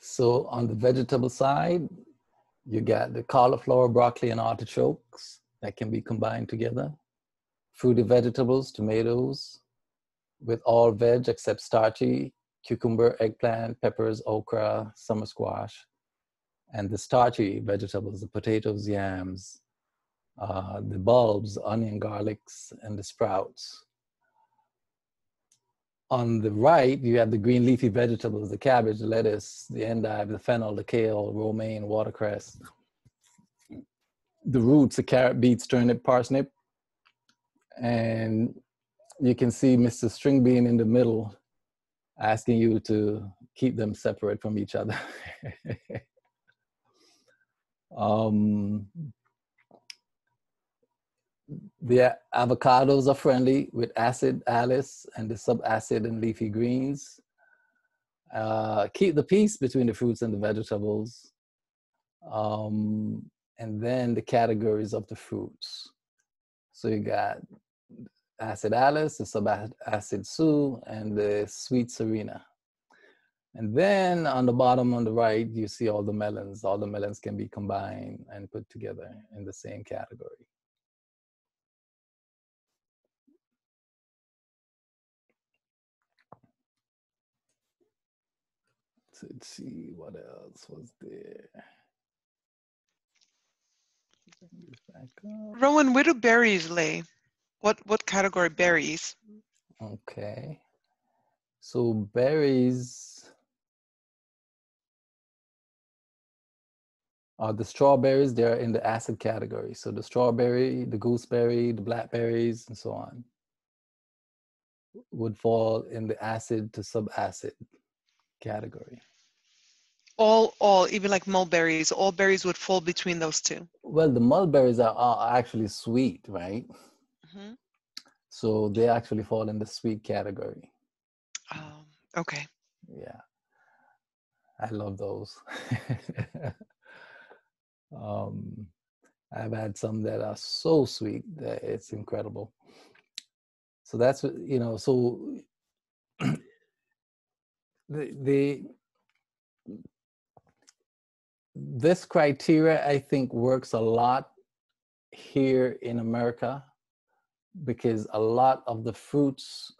So on the vegetable side, you got the cauliflower, broccoli, and artichokes that can be combined together. Fruity vegetables, tomatoes, with all veg except starchy, cucumber, eggplant, peppers, okra, summer squash. And the starchy vegetables, the potatoes, yams, the bulbs, onion, garlics, and the sprouts. On the right, you have the green leafy vegetables, the cabbage, the lettuce, the endive, the fennel, the kale, romaine, watercress. The roots, the carrot, beets, turnip, parsnip. And you can see Mr. String Bean in the middle asking you to keep them separate from each other. The avocados are friendly with acid Alice and the subacid and leafy greens. Keep the peace between the fruits and the vegetables. And then the categories of the fruits. So you got acid Alice, the subacid Sue, and the sweet Serena. And then on the bottom on the right, you see all the melons. All the melons can be combined and put together in the same category. So let's see what else was there. Rowan, where do berries lay? What category berries? Okay. So berries are the strawberries, they're in the acid category. So the strawberry, the gooseberry, the blackberries, and so on would fall in the acid to subacid category. All, even like mulberries, all berries would fall between those two. Well, the mulberries are actually sweet, right? Mm-hmm. So they actually fall in the sweet category. Okay. Yeah, I love those. I've had some that are so sweet that it's incredible. So that's what, you know, so this criteria, I think, works a lot here in America, because a lot of the fruits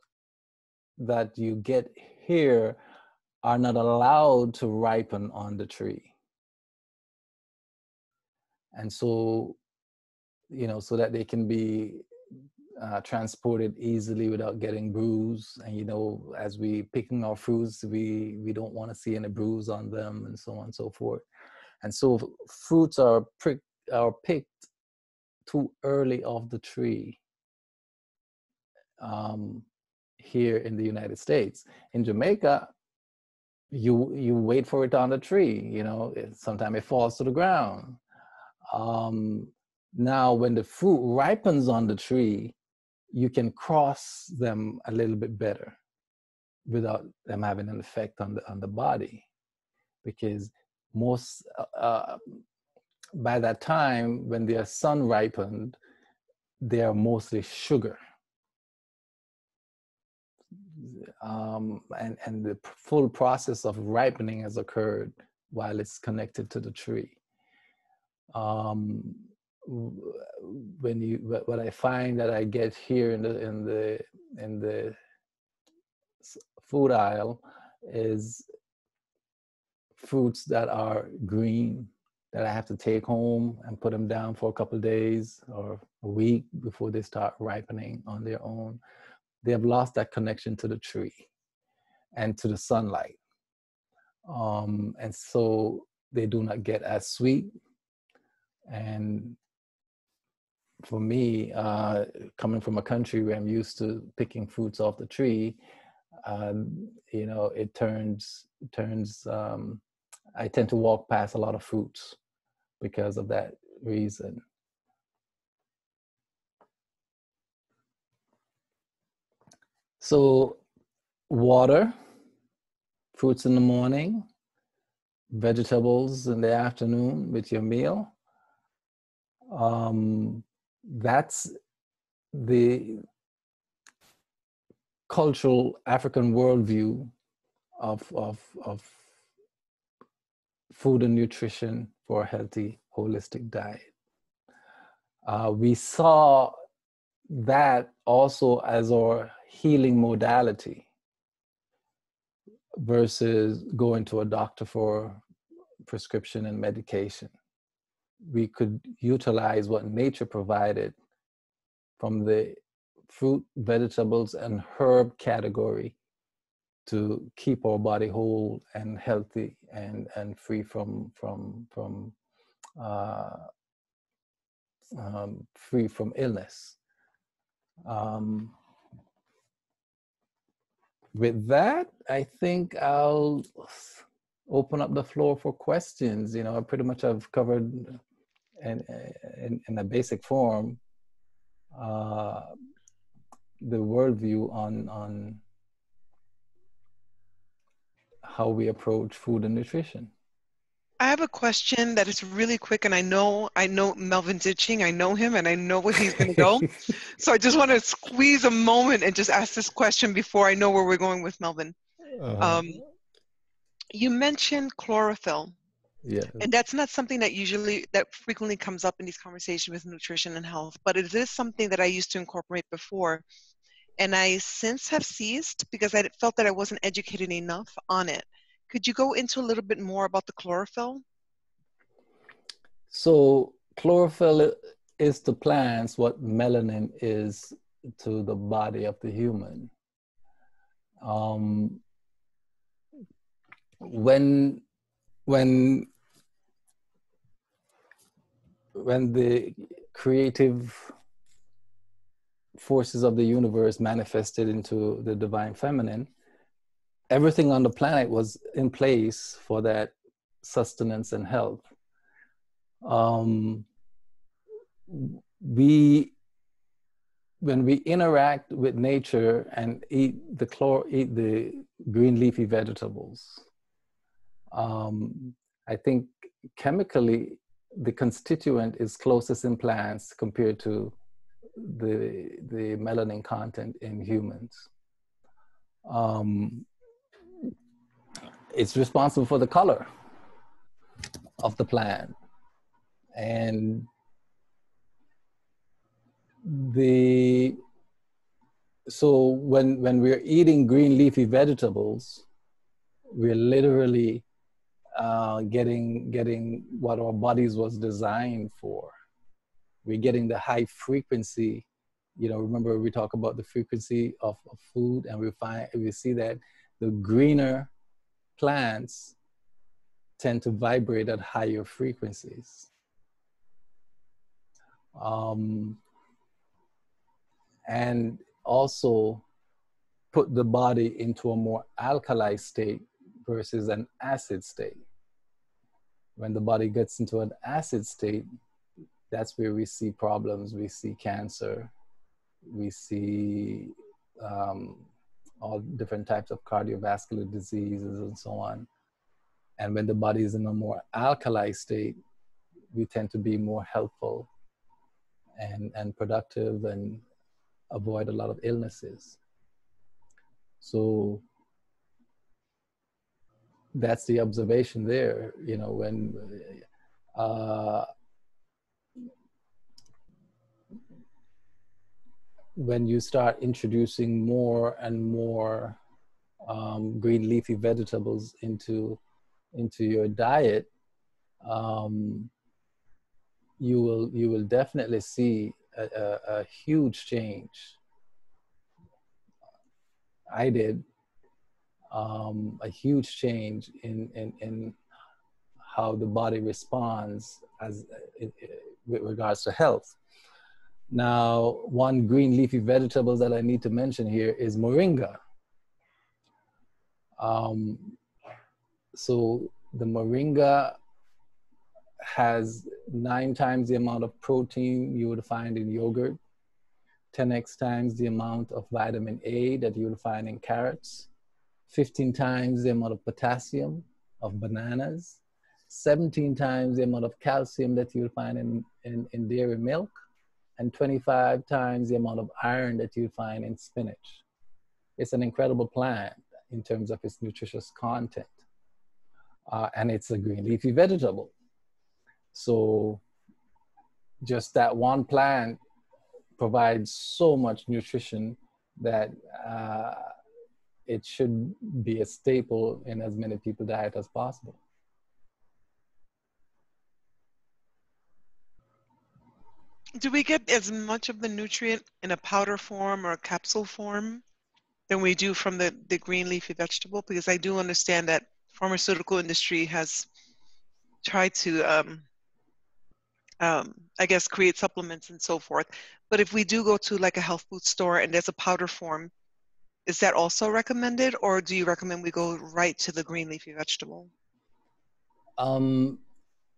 that you get here are not allowed to ripen on the tree. And so, you know, so that they can be transported easily without getting bruised. And, you know, as we picking our fruits, we don't want to see any bruise on them, and so on and so forth. And so fruits are picked too early off the tree here in the United States. In Jamaica, you wait for it on the tree. You know, sometimes it falls to the ground. Now, when the fruit ripens on the tree, you can cross them a little bit better without them having an effect on the body, because most by that time, when they are sun ripened, they are mostly sugar. And the full process of ripening has occurred while it's connected to the tree. What I find that I get here in the food aisle is fruits that are green, that I have to take home and put them down for a couple of days or a week before they start ripening on their own. They have lost that connection to the tree and to the sunlight. And so they do not get as sweet. And for me, coming from a country where I'm used to picking fruits off the tree, you know, it turns, I tend to walk past a lot of fruits because of that reason. So water, fruits in the morning, vegetables in the afternoon with your meal. That's the cultural African worldview of food and nutrition for a healthy, holistic diet. We saw that also as our healing modality versus going to a doctor for prescription and medication. We could utilize what nature provided from the fruit, vegetables, and herb category to keep our body whole and healthy and free from free from illness. With that, I think I'll open up the floor for questions. You know, I pretty much have covered in a basic form the worldview on how we approach food and nutrition. I have a question that is really quick, and I know Melvin's itching. I know him, and I know where he's going to go. So I just want to squeeze a moment and just ask this question before I know where we're going with Melvin. You mentioned chlorophyll. Yeah. And that's not something that frequently comes up in these conversations with nutrition and health, but it is something that I used to incorporate before. And I since have ceased because I felt that I wasn't educated enough on it. Could you go into a little bit more about the chlorophyll? So chlorophyll is to plants what melanin is to the body of the human. Um, when when the creative forces of the universe manifested into the divine feminine, everything on the planet was in place for that sustenance and health. When we interact with nature and eat the green leafy vegetables, I think chemically the constituent is closest in plants compared to the melanin content in humans. It's responsible for the color of the plant. And so when we're eating green leafy vegetables, we're literally getting what our bodies was designed for. We're getting the high frequency. Remember we talk about the frequency of food, and we see that the greener plants tend to vibrate at higher frequencies. And also put the body into a more alkali state versus an acid state. When the body gets into an acid state, that's where we see problems. We see cancer. We see all different types of cardiovascular diseases and so on. And when the body is in a more alkali state, we tend to be more healthful and productive and avoid a lot of illnesses. So that's the observation there. When you start introducing more and more green leafy vegetables into your diet, you will definitely see a huge change. I did a huge change in how the body responds with regards to health. Now, one green leafy vegetable that I need to mention here is moringa. So the moringa has 9 times the amount of protein you would find in yogurt, 10x times the amount of vitamin A that you would find in carrots, 15 times the amount of potassium of bananas, 17 times the amount of calcium that you would find in dairy milk, and 25 times the amount of iron that you find in spinach. It's an incredible plant in terms of its nutritious content. And it's a green leafy vegetable. So just that one plant provides so much nutrition that it should be a staple in as many people's diet as possible. Do we get as much of the nutrient in a powder form or a capsule form than we do from the green leafy vegetable? Because I do understand that pharmaceutical industry has tried to, I guess, create supplements and so forth. But if we do go to like a health food store and there's a powder form, is that also recommended, or do you recommend we go right to the green leafy vegetable?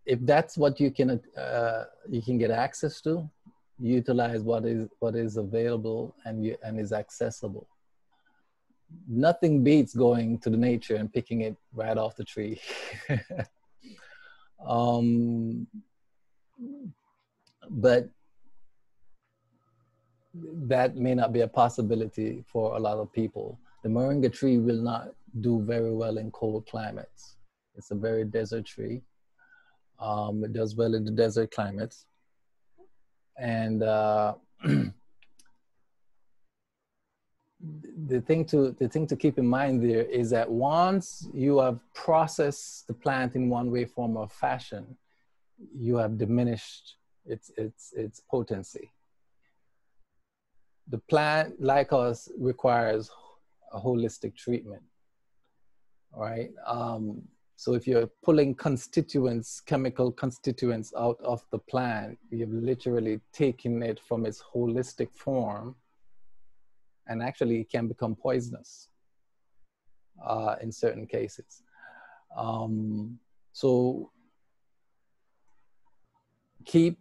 If that's what you can get access to, utilize what is available and is accessible. Nothing beats going to the nature and picking it right off the tree. But that may not be a possibility for a lot of people. The moringa tree will not do very well in cold climates. It's a very desert tree. It does well in the desert climates. And the thing to keep in mind there is that once you have processed the plant in one way, form, or fashion, you have diminished its potency. The plant, like us, requires a holistic treatment, all right? So if you're pulling constituents, chemical constituents out of the plant, you've literally taken it from its holistic form, and actually it can become poisonous in certain cases. So keep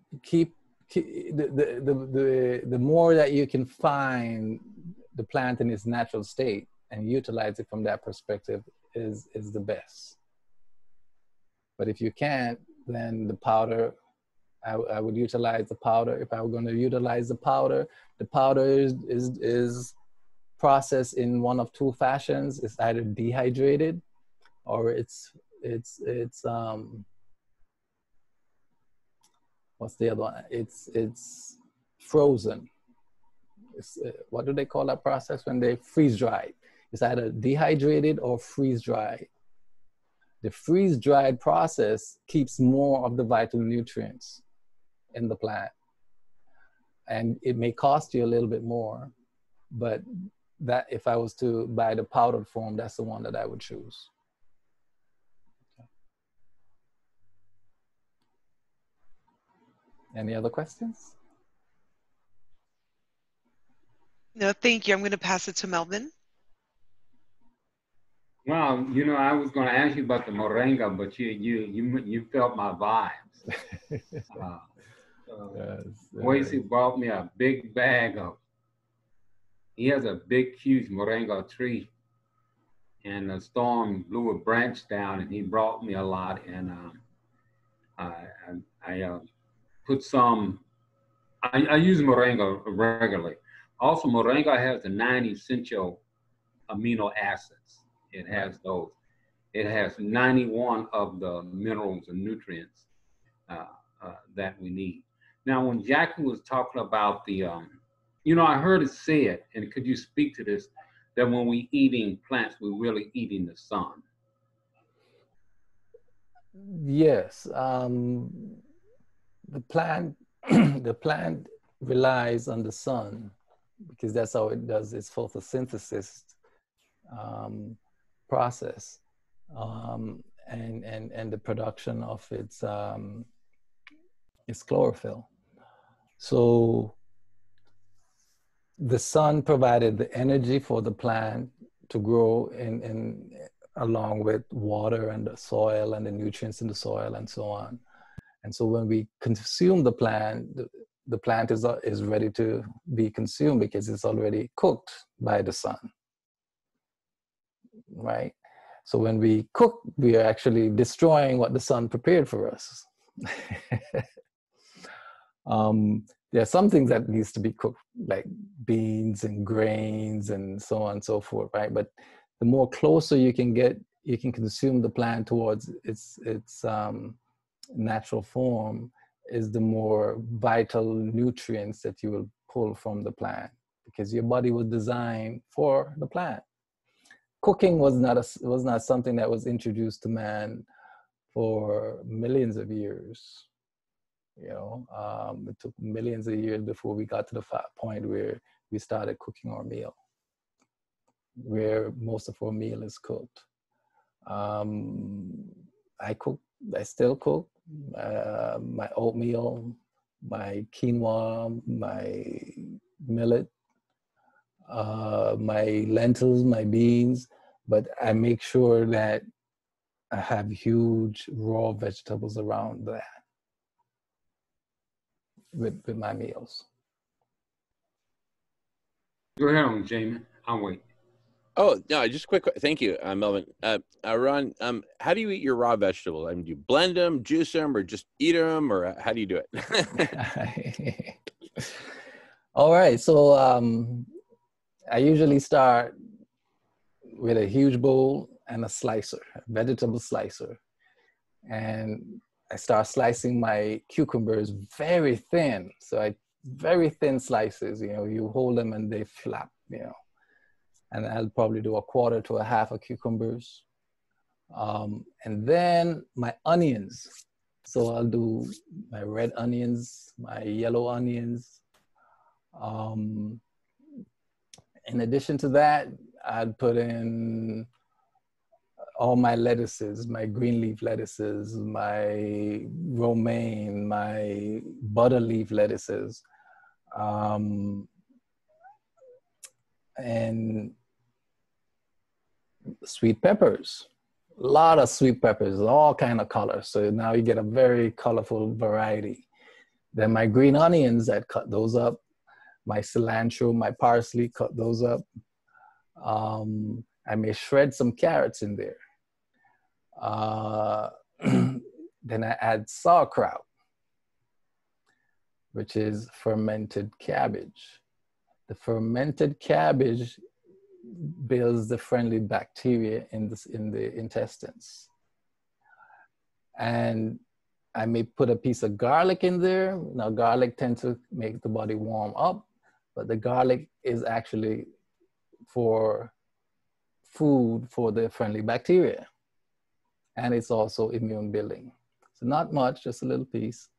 the more that you can find the plant in its natural state and utilize it from that perspective is the best. But if you can't, then the powder, I would utilize the powder. If I were going to utilize the powder is processed in one of two fashions. It's either dehydrated or it's what's the other one? It's frozen. What do they call that process when they freeze dry? It's either dehydrated or freeze dried. The freeze dried process keeps more of the vital nutrients in the plant. And it may cost you a little bit more, but that if I was to buy the powdered form, that's the one that I would choose. Any other questions? No, thank you. I'm going to pass it to Melvin. Well, you know, I was going to ask you about the moringa, but you felt my vibes. Boise brought me a big bag of. He has a big, huge moringa tree, and a storm blew a branch down, and he brought me a lot, and I put some. I use moringa regularly. Also, moringa has the 9 essential amino acids. It has those. It has 91 of the minerals and nutrients that we need. Now, when Jackie was talking about the, you know, I heard it said, and could you speak to this, that when we eating plants, we're really eating the sun? Yes. The plant, the plant relies on the sun because that's how it does its photosynthesis process and the production of its chlorophyll. So the sun provided the energy for the plant to grow in along with water and the soil and the nutrients in the soil and so on. And so when we consume the plant is ready to be consumed because it's already cooked by the sun, right? So when we cook, we are actually destroying what the sun prepared for us. There are some things that needs to be cooked, like beans and grains and so on and so forth, right? But the more closer you can get, you can consume the plant towards its natural form, is the more vital nutrients that you will pull from the plant, because your body was designed for the plant. Cooking was not something that was introduced to man for millions of years. You know, it took millions of years before we got to the point where we started cooking our meal, where most of our meal is cooked. I still cook my oatmeal, my quinoa, my millet, my lentils, my beans, but I make sure that I have huge raw vegetables around that with my meals. Go ahead, Jamie. I'll wait. Oh, no, just quick. Thank you, Melvin. Ron, how do you eat your raw vegetables? I mean, do you blend them, juice them, or just eat them, or how do you do it? All right. So I usually start with a huge bowl and a slicer, a vegetable slicer. And I start slicing my cucumbers very thin. So very thin slices, you know, you hold them and they flap, you know. And I'll probably do 1/4 to 1/2 of cucumbers. And then my onions. So I'll do my red onions, my yellow onions. In addition to that, I'd put in all my lettuces, my green leaf lettuces, my romaine, my butter leaf lettuces, and sweet peppers. A lot of sweet peppers, all kind of colors. So now you get a very colorful variety. Then my green onions, I'd cut those up. My cilantro, my parsley, cut those up. I may shred some carrots in there. Then I add sauerkraut, which is fermented cabbage. The fermented cabbage builds the friendly bacteria in the intestines. And I may put a piece of garlic in there. Now, garlic tends to make the body warm up, but the garlic is actually for food for the friendly bacteria. And it's also immune building. So not much, just a little piece,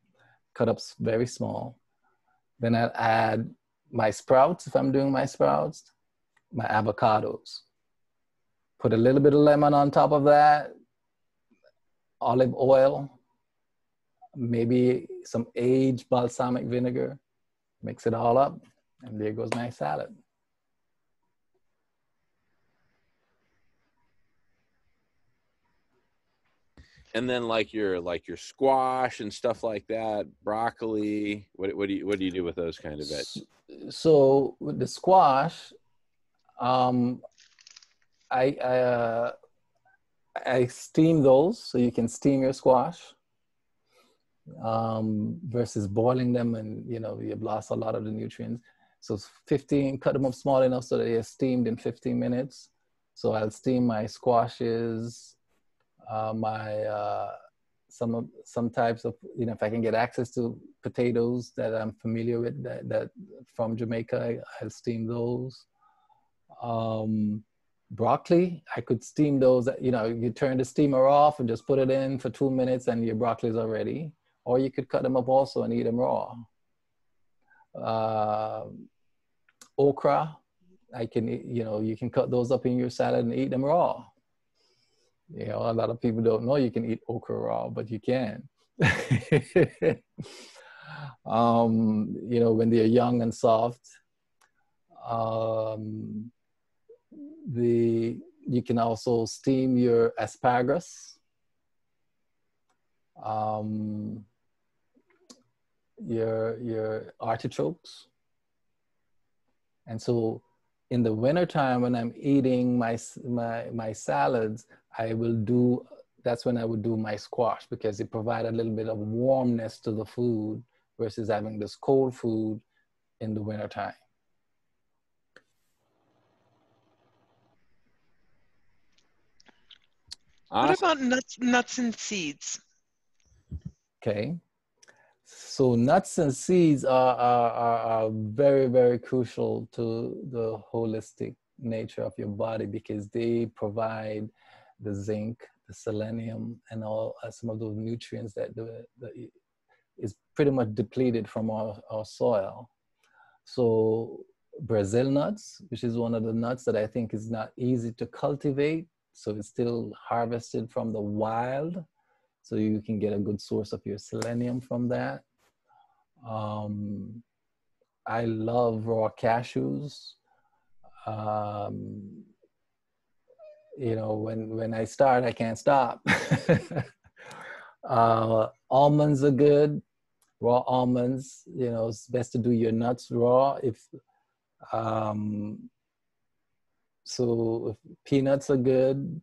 cut up very small. Then I'll add my sprouts, if I'm doing my sprouts, my avocados. Put a little bit of lemon on top of that, olive oil, maybe some aged balsamic vinegar, mix it all up, and there goes my salad. And then like your squash and stuff like that, broccoli. What do you do with those kind of veggies? So with the squash, I steam those, so you can steam your squash versus boiling them, and you've lost a lot of the nutrients. So 15, cut them up small enough so that they're steamed in 15 minutes. So I'll steam my squashes. Some types of, if I can get access to potatoes that I'm familiar with, that from Jamaica, I'll steam those. Broccoli, I could steam those. You turn the steamer off and just put it in for 2 minutes and your broccoli's are ready. Or you could cut them up also and eat them raw. Okra, you can cut those up in your salad and eat them raw. A lot of people don't know you can eat okra raw, but you can. When they're young and soft, you can also steam your asparagus, your artichokes. And so in the wintertime, when I'm eating my salads, that's when I would do my squash, because it provides a little bit of warmness to the food versus having this cold food in the wintertime. Awesome. What about nuts and seeds? Okay. So nuts and seeds are very, very crucial to the holistic nature of your body, because they provide the zinc, the selenium, and all some of those nutrients that is pretty much depleted from our soil. So Brazil nuts, which is one of the nuts that I think is not easy to cultivate, so it's still harvested from the wild, so you can get a good source of your selenium from that. I love raw cashews. When I start, I can't stop. Almonds are good. Raw almonds, it's best to do your nuts raw. So if peanuts are good.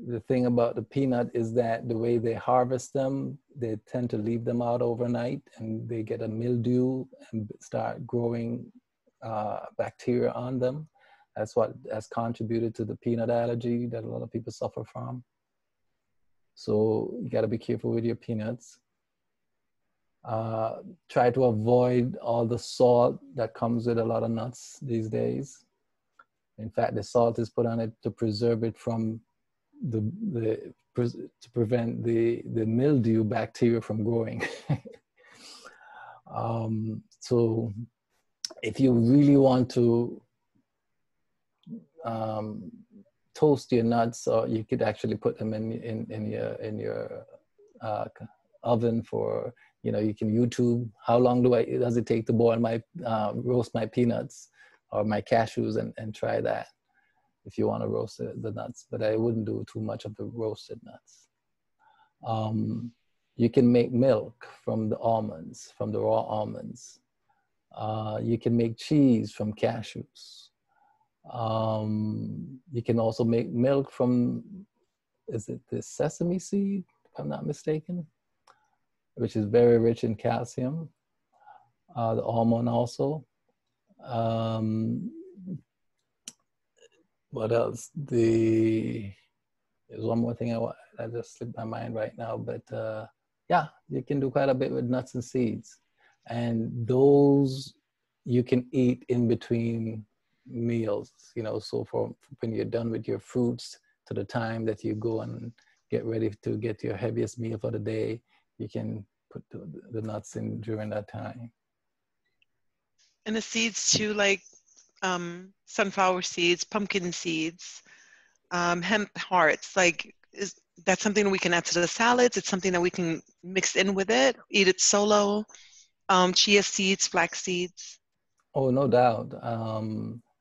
The thing about the peanut is that the way they harvest them, they tend to leave them out overnight, and they get a mildew and start growing bacteria on them. That's what has contributed to the peanut allergy that a lot of people suffer from. So you got to be careful with your peanuts. Try to avoid all the salt that comes with a lot of nuts these days. In fact, the salt is put on it to preserve it from to prevent the mildew bacteria from growing. So if you really want to toast your nuts, or you could actually put them in your oven for, you can YouTube how long does it take to boil my roast my peanuts or my cashews, and try that if you want to roast the nuts. But I wouldn't do too much of the roasted nuts. You can make milk from the almonds, from the raw almonds. You can make cheese from cashews. You can also make milk from, is it the sesame seed, if I'm not mistaken, which is very rich in calcium. The almond also. What else? There's one more thing I just slipped my mind right now, but yeah, you can do quite a bit with nuts and seeds. And those you can eat in between meals, so for when you're done with your fruits to the time that you go and get ready to get your heaviest meal for the day, you can put the nuts in during that time. And the seeds too, like sunflower seeds, pumpkin seeds, hemp hearts, like, is that something we can add to the salads? It's something that we can mix in with it, eat it solo. Chia seeds, flax seeds. Oh, no doubt.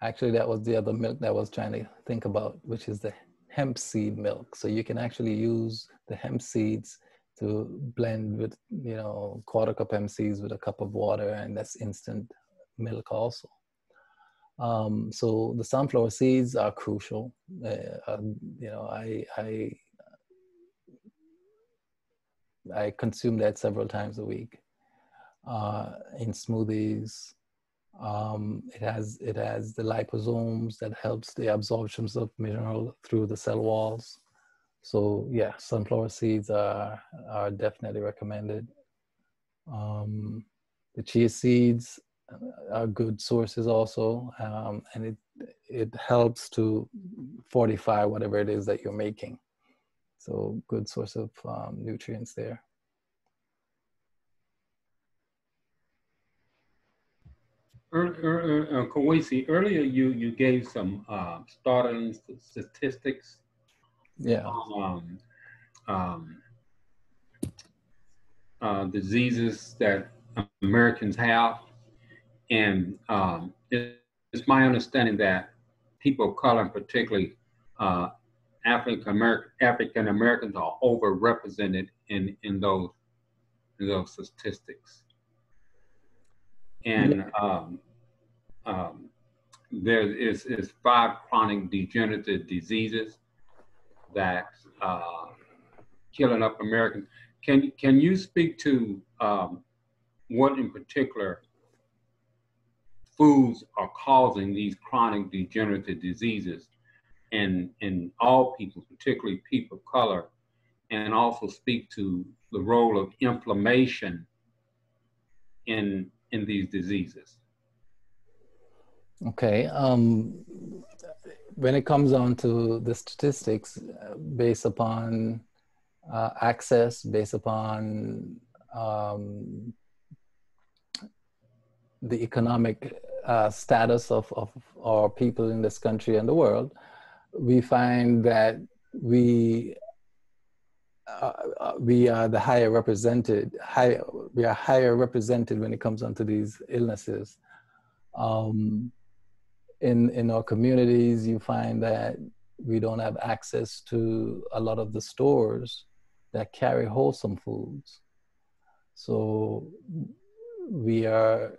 Actually, that was the other milk that I was trying to think about, which is the hemp seed milk. So you can actually use the hemp seeds to blend with, quarter cup hemp seeds with a cup of water, and that's instant milk also. So the sunflower seeds are crucial. I consume that several times a week in smoothies. It has the liposomes that helps the absorptions of mineral through the cell walls. So yeah, sunflower seeds are definitely recommended. The chia seeds are good sources also, and it helps to fortify whatever it is that you're making. So good source of nutrients there. Kawasi, earlier you gave some startling statistics. Yeah. Diseases that Americans have, and it's my understanding that people of color, and particularly African Americans, are overrepresented in those statistics. And there is 5 chronic degenerative diseases that killing up Americans. Can you speak to what in particular foods are causing these chronic degenerative diseases in all people, particularly people of color, and also speak to the role of inflammation in these diseases? Okay. When it comes on to the statistics, based upon access, based upon the economic status of our people in this country and the world, we find that we are the higher represented. We are higher represented when it comes onto these illnesses. In our communities, you find that we don't have access to a lot of the stores that carry wholesome foods. So we are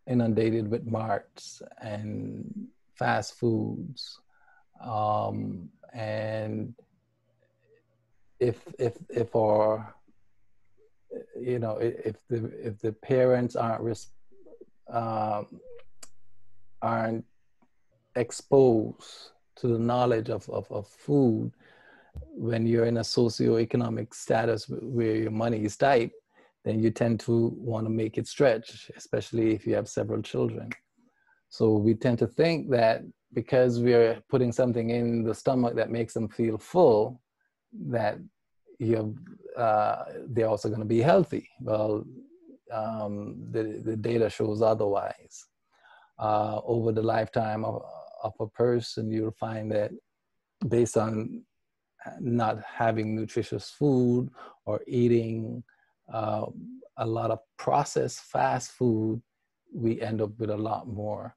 inundated with marts and fast foods. And if the parents aren't exposed to the knowledge of food, when you're in a socioeconomic status where your money is tight, then you tend to want to make it stretch, especially if you have several children. So we tend to think that because we're putting something in the stomach that makes them feel full, that they're also going to be healthy. Well, the data shows otherwise. Over the lifetime of a person, you'll find that based on not having nutritious food or eating a lot of processed fast food, we end up with a lot more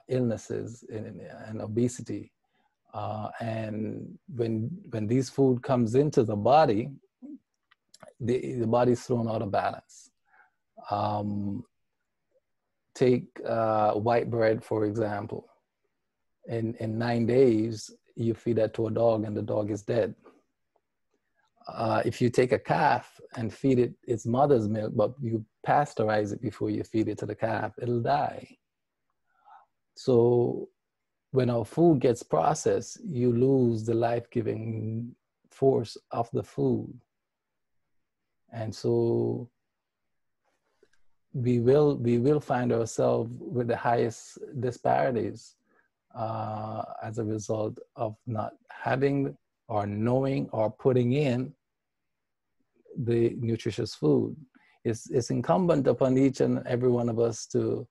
illnesses and obesity. And when these food comes into the body, the body's thrown out of balance. Take white bread, for example. In 9 days, you feed that to a dog and the dog is dead. If you take a calf and feed it its mother's milk, but you pasteurize it before you feed it to the calf, it'll die. So when our food gets processed, you lose the life-giving force of the food. And so we will find ourselves with the highest disparities as a result of not having or knowing or putting in the nutritious food. It's incumbent upon each and every one of us to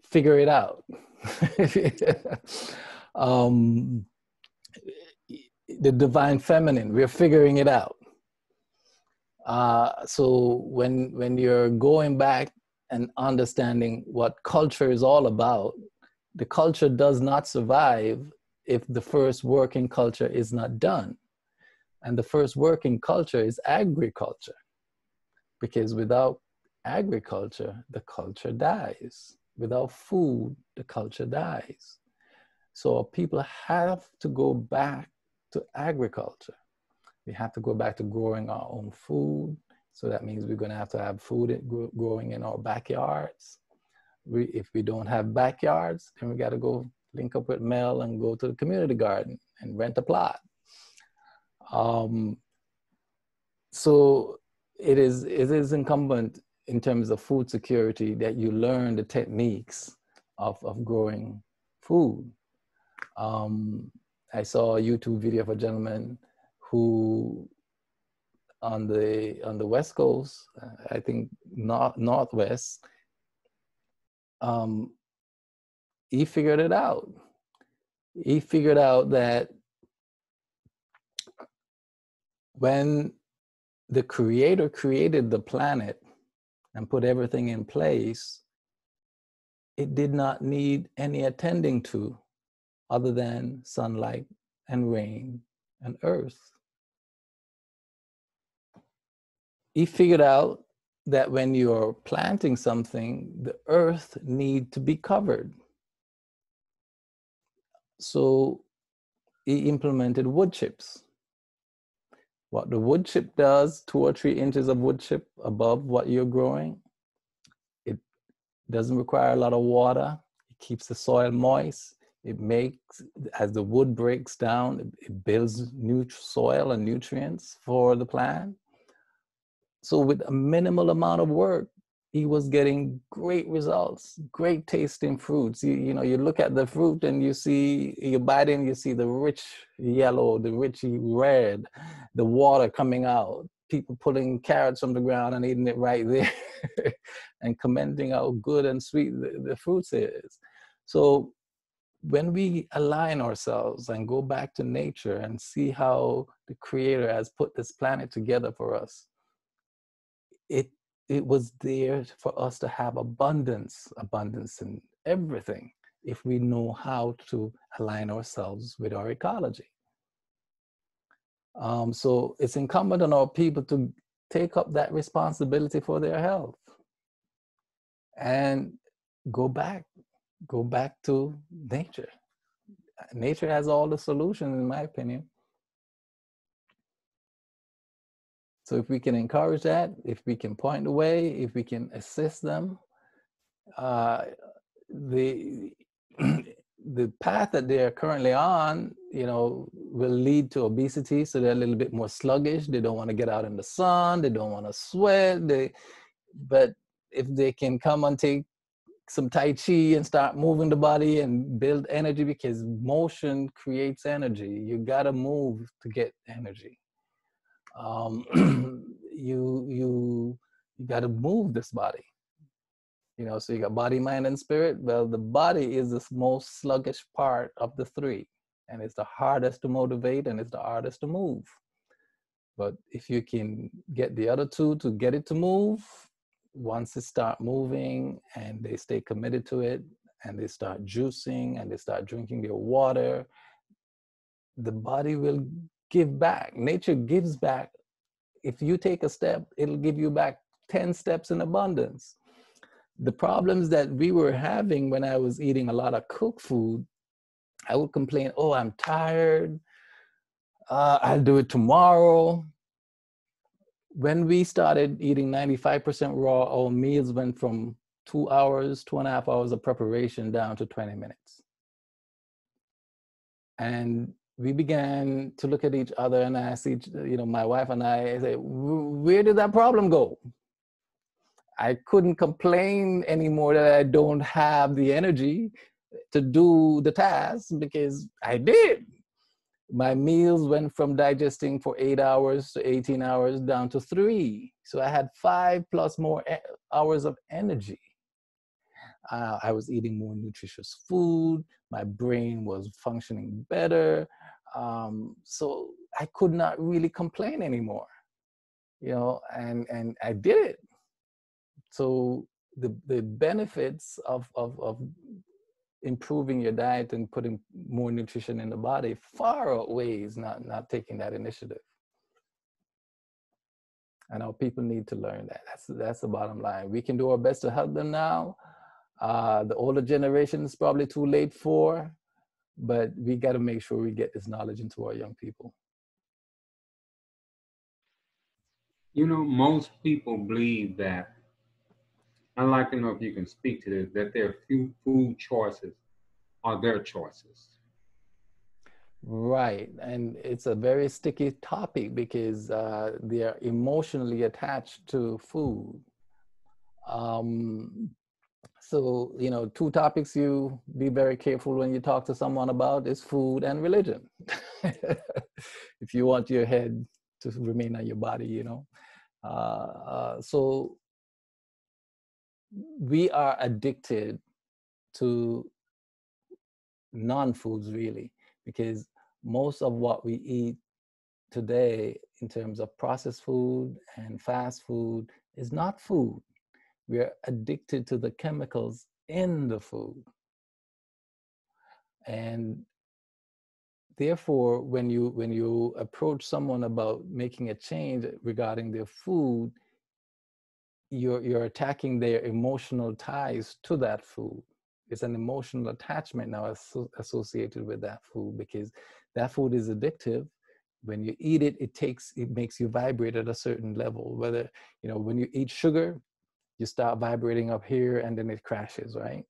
figure it out. The divine feminine, we're figuring it out. So when you're going back and understanding what culture is all about, the culture does not survive if the first working culture is not done. And the first working culture is agriculture, because without agriculture, the culture dies. Without food, the culture dies. So people have to go back to agriculture. We have to go back to growing our own food. So that means we're going to have food growing in our backyards. If we don't have backyards, then we got to go link up with Mel and go to the community garden and rent a plot. So it is incumbent in terms of food security that you learn the techniques of growing food. I saw a YouTube video of a gentleman who on the West Coast, I think Northwest, he figured it out. He figured out that when the Creator created the planet and put everything in place, it did not need any attending to other than sunlight and rain and earth. He figured out that when you're planting something, the earth needs to be covered. So he implemented wood chips. What the wood chip does, 2 or 3 inches of wood chip above what you're growing, it doesn't require a lot of water. It keeps the soil moist. It makes, as the wood breaks down, it builds new soil and nutrients for the plant. So with a minimal amount of work, he was getting great results, great tasting fruits. You know, you look at the fruit and you bite in, you see the rich yellow, the rich red, the water coming out, people pulling carrots from the ground and eating it right there and commenting how good and sweet the fruits is. So when we align ourselves and go back to nature and see how the Creator has put this planet together for us, it was there for us to have abundance in everything if we know how to align ourselves with our ecology. So it's incumbent on our people to take up that responsibility for their health and go back to nature. Nature has all the solutions, in my opinion. So if we can encourage that, if we can point the way, if we can assist them, the path that they're currently on, you know, will lead to obesity. So they're a little bit more sluggish. They don't want to get out in the sun. They don't want to sweat. But if they can come and take some Tai Chi and start moving the body and build energy, because motion creates energy. You got to move to get energy. You got to move this body. So you got body, mind, and spirit. Well, the body is the most sluggish part of the three, and it's the hardest to motivate, and it's the hardest to move. But if you can get the other two to get it to move, once it start moving and they stay committed to it, and they start juicing and they start drinking their water, the body will give back. Nature gives back. If you take a step, it'll give you back 10 steps in abundance. The problems that we were having when I was eating a lot of cooked food, I would complain, oh, I'm tired. I'll do it tomorrow. When we started eating 95% raw, our meals went from 2 hours, 2.5 hours of preparation down to 20 minutes. And we began to look at each other and ask my wife and I say, where did that problem go? I couldn't complain anymore that I don't have the energy to do the task, because I did. My meals went from digesting for 8 hours to 18 hours down to 3. So I had 5+ more hours of energy. I was eating more nutritious food. My brain was functioning better. So I could not really complain anymore, and I did it. So the benefits of improving your diet and putting more nutrition in the body far outweighs not taking that initiative. And our people need to learn that. That's the bottom line. We can do our best to help them now. The older generation is probably too late for, but we got to make sure we get this knowledge into our young people. Most people believe that, I'd like to know if you can speak to this, that their few food choices are their choices. Right, and it's a very sticky topic because they are emotionally attached to food. So, 2 topics you be very careful when you talk to someone about is food and religion. If you want your head to remain on your body, so we are addicted to non-foods, really, because most of what we eat today in terms of processed food and fast food is not food. We are addicted to the chemicals in the food. And therefore, when you approach someone about making a change regarding their food, you're attacking their emotional ties to that food. It's an emotional attachment now associated with that food, because that food is addictive. When you eat it, it makes you vibrate at a certain level. Whether, when you eat sugar, you start vibrating up here and then it crashes, right?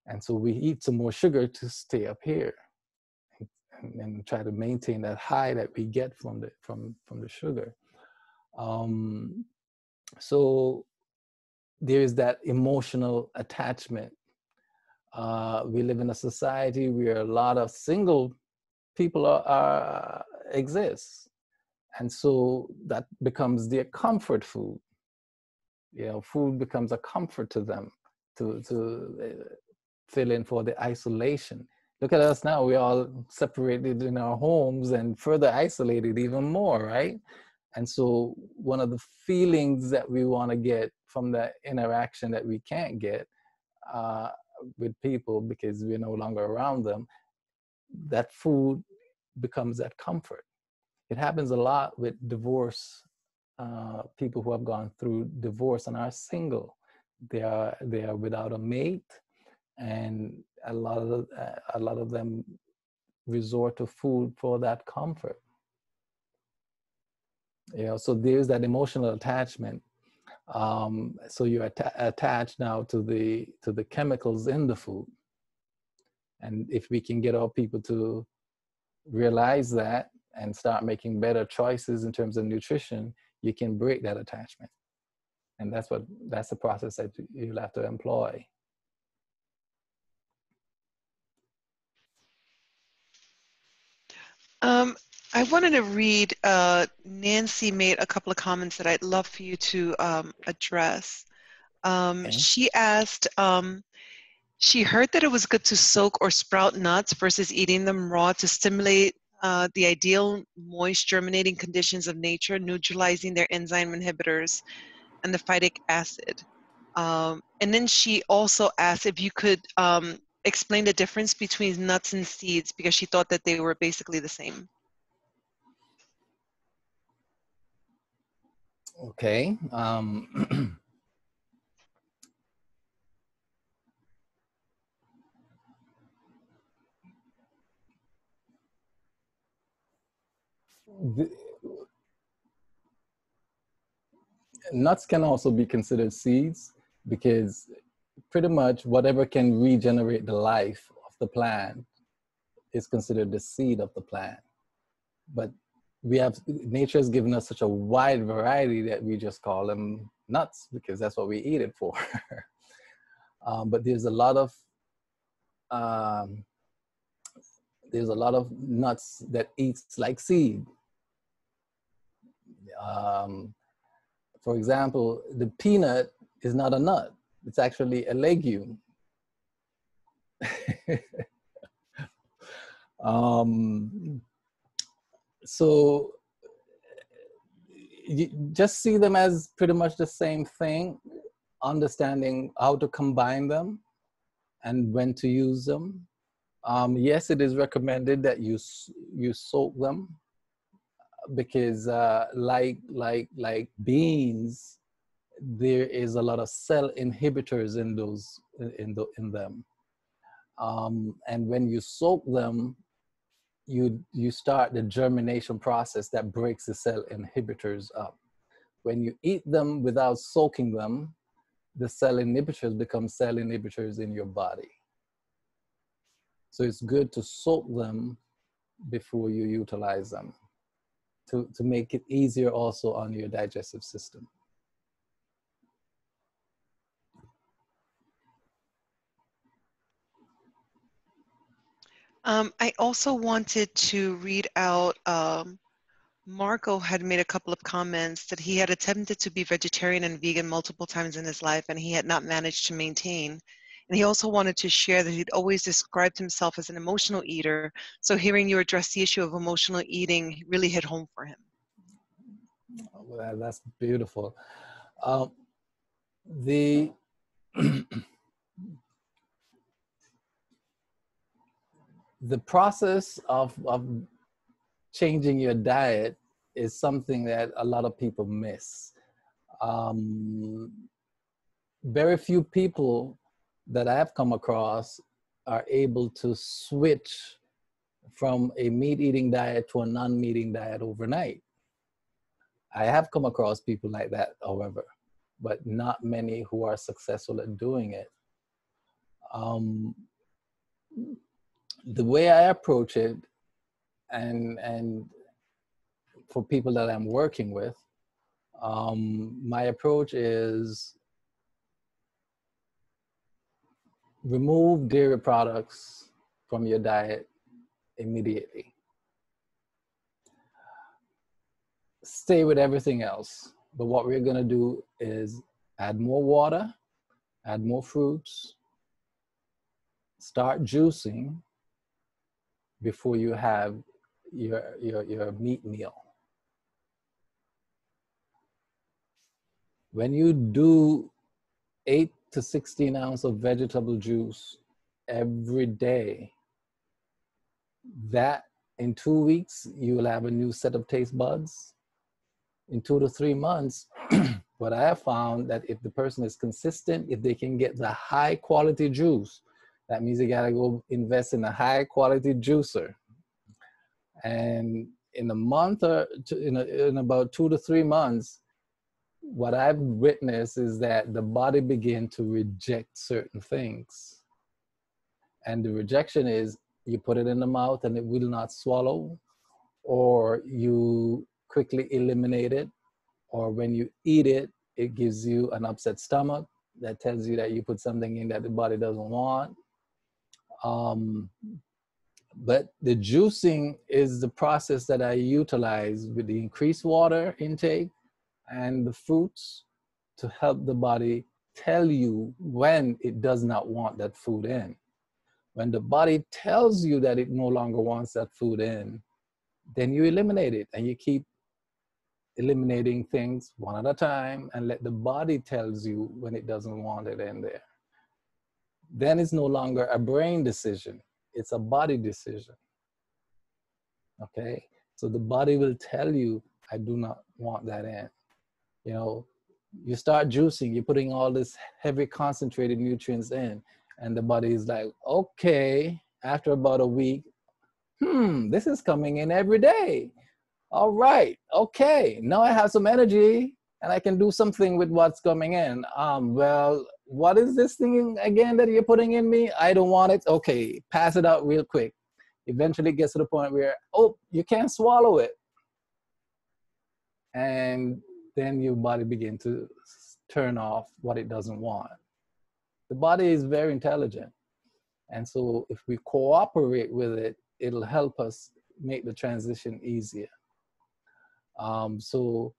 And so we eat some more sugar to stay up here and try to maintain that high that we get from the sugar. So there is that emotional attachment. We live in a society where a lot of single people exist, and so that becomes their comfort food. Food becomes a comfort to them to fill in for the isolation. Look at us now, we're all separated in our homes and further isolated even more, right? And so one of the feelings that we want to get from that interaction that we can't get with people because we're no longer around them, that food becomes that comfort. It happens a lot with divorce, people who have gone through divorce and are single. They are without a mate, and a lot of them resort to food for that comfort. So there's that emotional attachment. So you're attached now to the chemicals in the food. And if we can get our people to realize that and start making better choices in terms of nutrition, you can break that attachment. And that's the process that you'll have to employ. I wanted to read, Nancy made a couple of comments that I'd love for you to address. Okay. She asked, she heard that it was good to soak or sprout nuts versus eating them raw to stimulate the ideal moist germinating conditions of nature, neutralizing their enzyme inhibitors and the phytic acid. And then she also asked if you could explain the difference between nuts and seeds, because she thought that they were basically the same. Okay. The- Nuts can also be considered seeds because pretty much whatever can regenerate the life of the plant is considered the seed of the plant. But nature has given us such a wide variety that we just call them nuts because that's what we eat it for. But there's a lot of nuts that eats like seed. For example, the peanut is not a nut. It's actually a legume. So you just see them as pretty much the same thing, understanding how to combine them and when to use them. Yes, it is recommended that you soak them because like beans, there is a lot of cell inhibitors in them. And when you soak them, you start the germination process that breaks the cell inhibitors up. When you eat them without soaking them, the cell inhibitors become cell inhibitors in your body. So it's good to soak them before you utilize them to make it easier also on your digestive system. I also wanted to read out, Marco had made a couple of comments that he had attempted to be vegetarian and vegan multiple times in his life and he had not managed to maintain. And he also wanted to share that he'd always described himself as an emotional eater. So hearing you address the issue of emotional eating really hit home for him. Well, that's beautiful. The the process of changing your diet is something that a lot of people miss. Very few people that I have come across are able to switch from a meat-eating diet to a non-meat-eating diet overnight. I have come across people like that, however, but not many who are successful at doing it. The way I approach it, and for people that I'm working with, my approach is remove dairy products from your diet immediately. Stay with everything else. But what we're gonna do is add more water, add more fruits, start juicing before you have your meat meal. When you do 8 to 16 ounces of vegetable juice every day, that in 2 weeks, you will have a new set of taste buds. In 2 to 3 months, what I have found that if the person is consistent, if they can get the high quality juice, that means they gotta go invest in a high quality juicer. And in a month or two, in about 2 to 3 months, what I've witnessed is that the body begin to reject certain things. And the rejection is you put it in the mouth and it will not swallow, or you quickly eliminate it, or when you eat it, it gives you an upset stomach that tells you that you put something in that the body doesn't want. But the juicing is the process that I utilize with the increased water intake and the fruits to help the body tell you when it does not want that food in. When the body tells you that it no longer wants that food in, then you eliminate it, and you keep eliminating things one at a time and let the body tells you when it doesn't want it in there. Then it's no longer a brain decision, it's a body decision. Okay, so the body will tell you, I do not want that in. You know, you start juicing, you're putting all this heavy concentrated nutrients in, and the body is like, okay, after about a week, this is coming in every day. All right, okay, now I have some energy and I can do something with what's coming in. Well, what is this thing again that you're putting in me? I don't want it. Okay, pass it out real quick. Eventually it gets to the point where, oh, you can't swallow it. And then your body begins to turn off what it doesn't want. The body is very intelligent. And so if we cooperate with it, it'll help us make the transition easier. So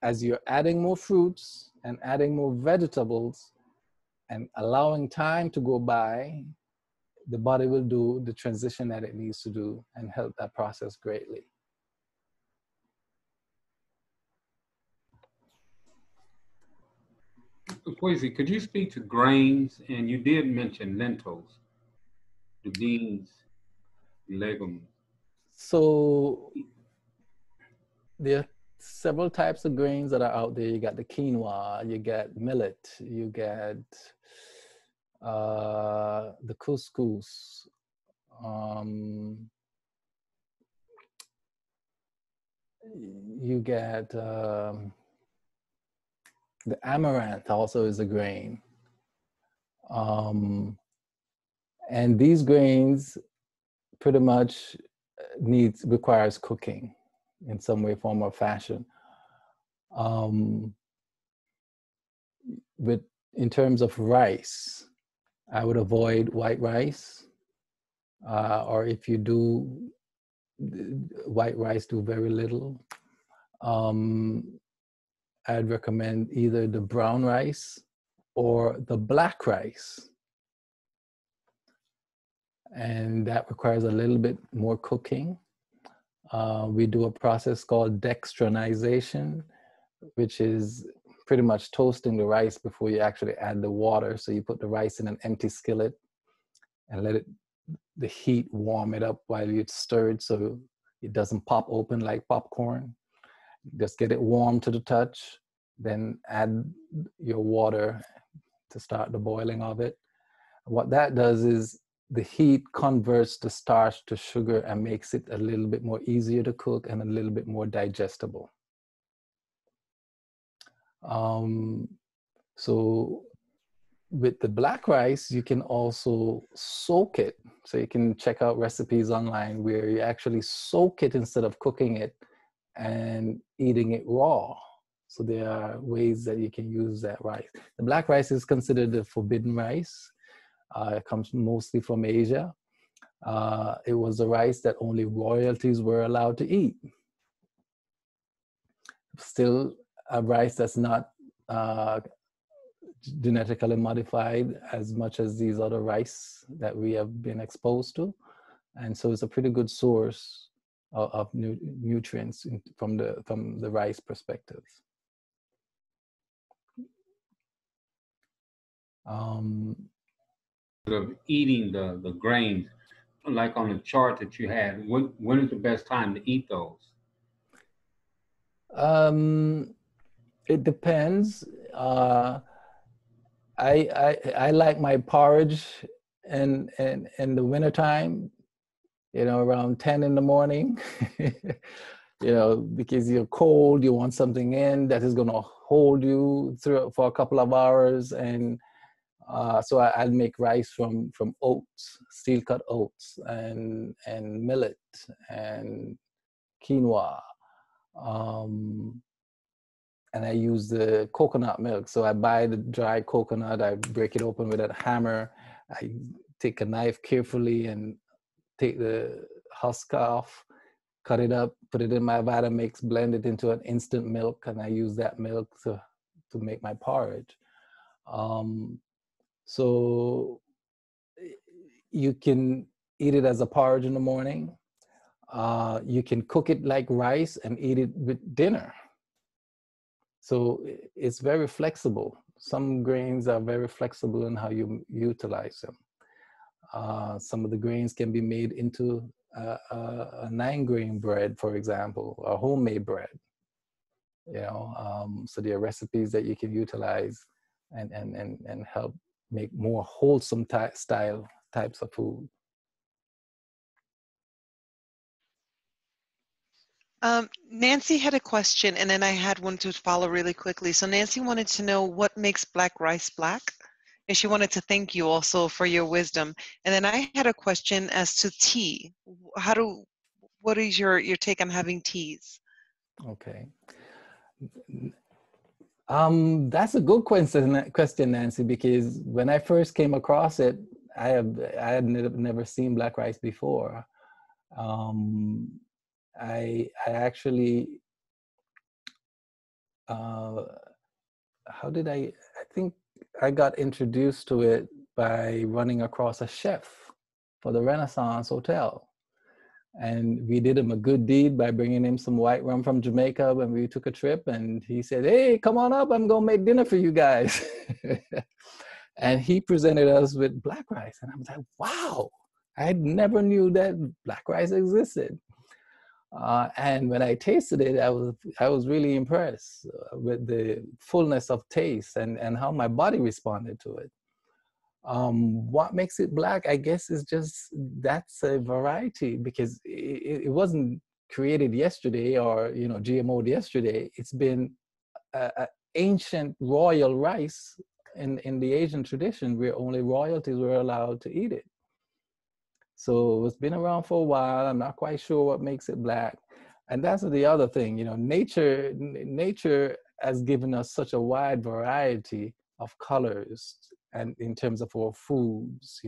as you're adding more fruits and adding more vegetables and allowing time to go by, the body will do the transition that it needs to do and help that process greatly. Kwesi, could you speak to grains? And you did mention lentils, the beans, legumes. So there are several types of grains that are out there. You got the quinoa, you got millet, you got the couscous, you get the amaranth also is a grain. And these grains pretty much requires cooking in some way, form, or fashion. But in terms of rice, I would avoid white rice, or if you do white rice, do very little. I'd recommend either the brown rice or the black rice. And that requires a little bit more cooking. We do a process called dextrinization, which is pretty much toasting the rice before you actually add the water. So you put the rice in an empty skillet and let the heat warm it up while you stir it so it doesn't pop open like popcorn. Just get it warm to the touch, then add your water to start the boiling of it. What that does is the heat converts the starch to sugar and makes it a little bit more easier to cook and a little bit more digestible. So with the black rice, you can also soak it. So you can check out recipes online where you actually soak it instead of cooking it and eating it raw. So there are ways that you can use that rice. The black rice is considered the forbidden rice. It comes mostly from Asia. It was a rice that only royalties were allowed to eat. Still a rice that's not genetically modified as much as these other rice that we have been exposed to. And so it's a pretty good source of nutrients from the rice perspective. Of eating the grains, like on the chart that you had, when is the best time to eat those? It depends. I like my porridge in the wintertime, around 10 in the morning, because you're cold, you want something in that is going to hold you through for a couple of hours. And so I'll make rice from oats, steel cut oats, and millet and quinoa. And I use the coconut milk. So I buy the dry coconut, I break it open with a hammer. I take a knife carefully and take the husk off, cut it up, put it in my Vitamix, blend it into an instant milk, and I use that milk to make my porridge. So you can eat it as a porridge in the morning. You can cook it like rice and eat it with dinner. So it's very flexible. Some grains are very flexible in how you utilize them. Some of the grains can be made into a 9-grain bread, for example, a homemade bread. So there are recipes that you can utilize and help make more wholesome style types of food. Nancy had a question, and then I had one to follow really quickly. So Nancy wanted to know what makes black rice black, and she wanted to thank you also for your wisdom. And then I had a question as to tea. What is your take on having teas? Okay. That's a good question, Nancy, because when I first came across it, I had never seen black rice before. I actually, I think I got introduced to it by running across a chef for the Renaissance Hotel. And we did him a good deed by bringing him some white rum from Jamaica when we took a trip. And he said, "Hey, come on up, I'm gonna make dinner for you guys." And he presented us with black rice. And I was like, wow, I never knew that black rice existed. And when I tasted it, I was really impressed with the fullness of taste and how my body responded to it. What makes it black, I guess, is just that's a variety, because it wasn't created yesterday or GMO'd yesterday. It's been a ancient royal rice in the Asian tradition, where only royalties were allowed to eat it. So it's been around for a while. I'm not quite sure what makes it black. And that's the other thing, nature has given us such a wide variety of colors, and in terms of our foods,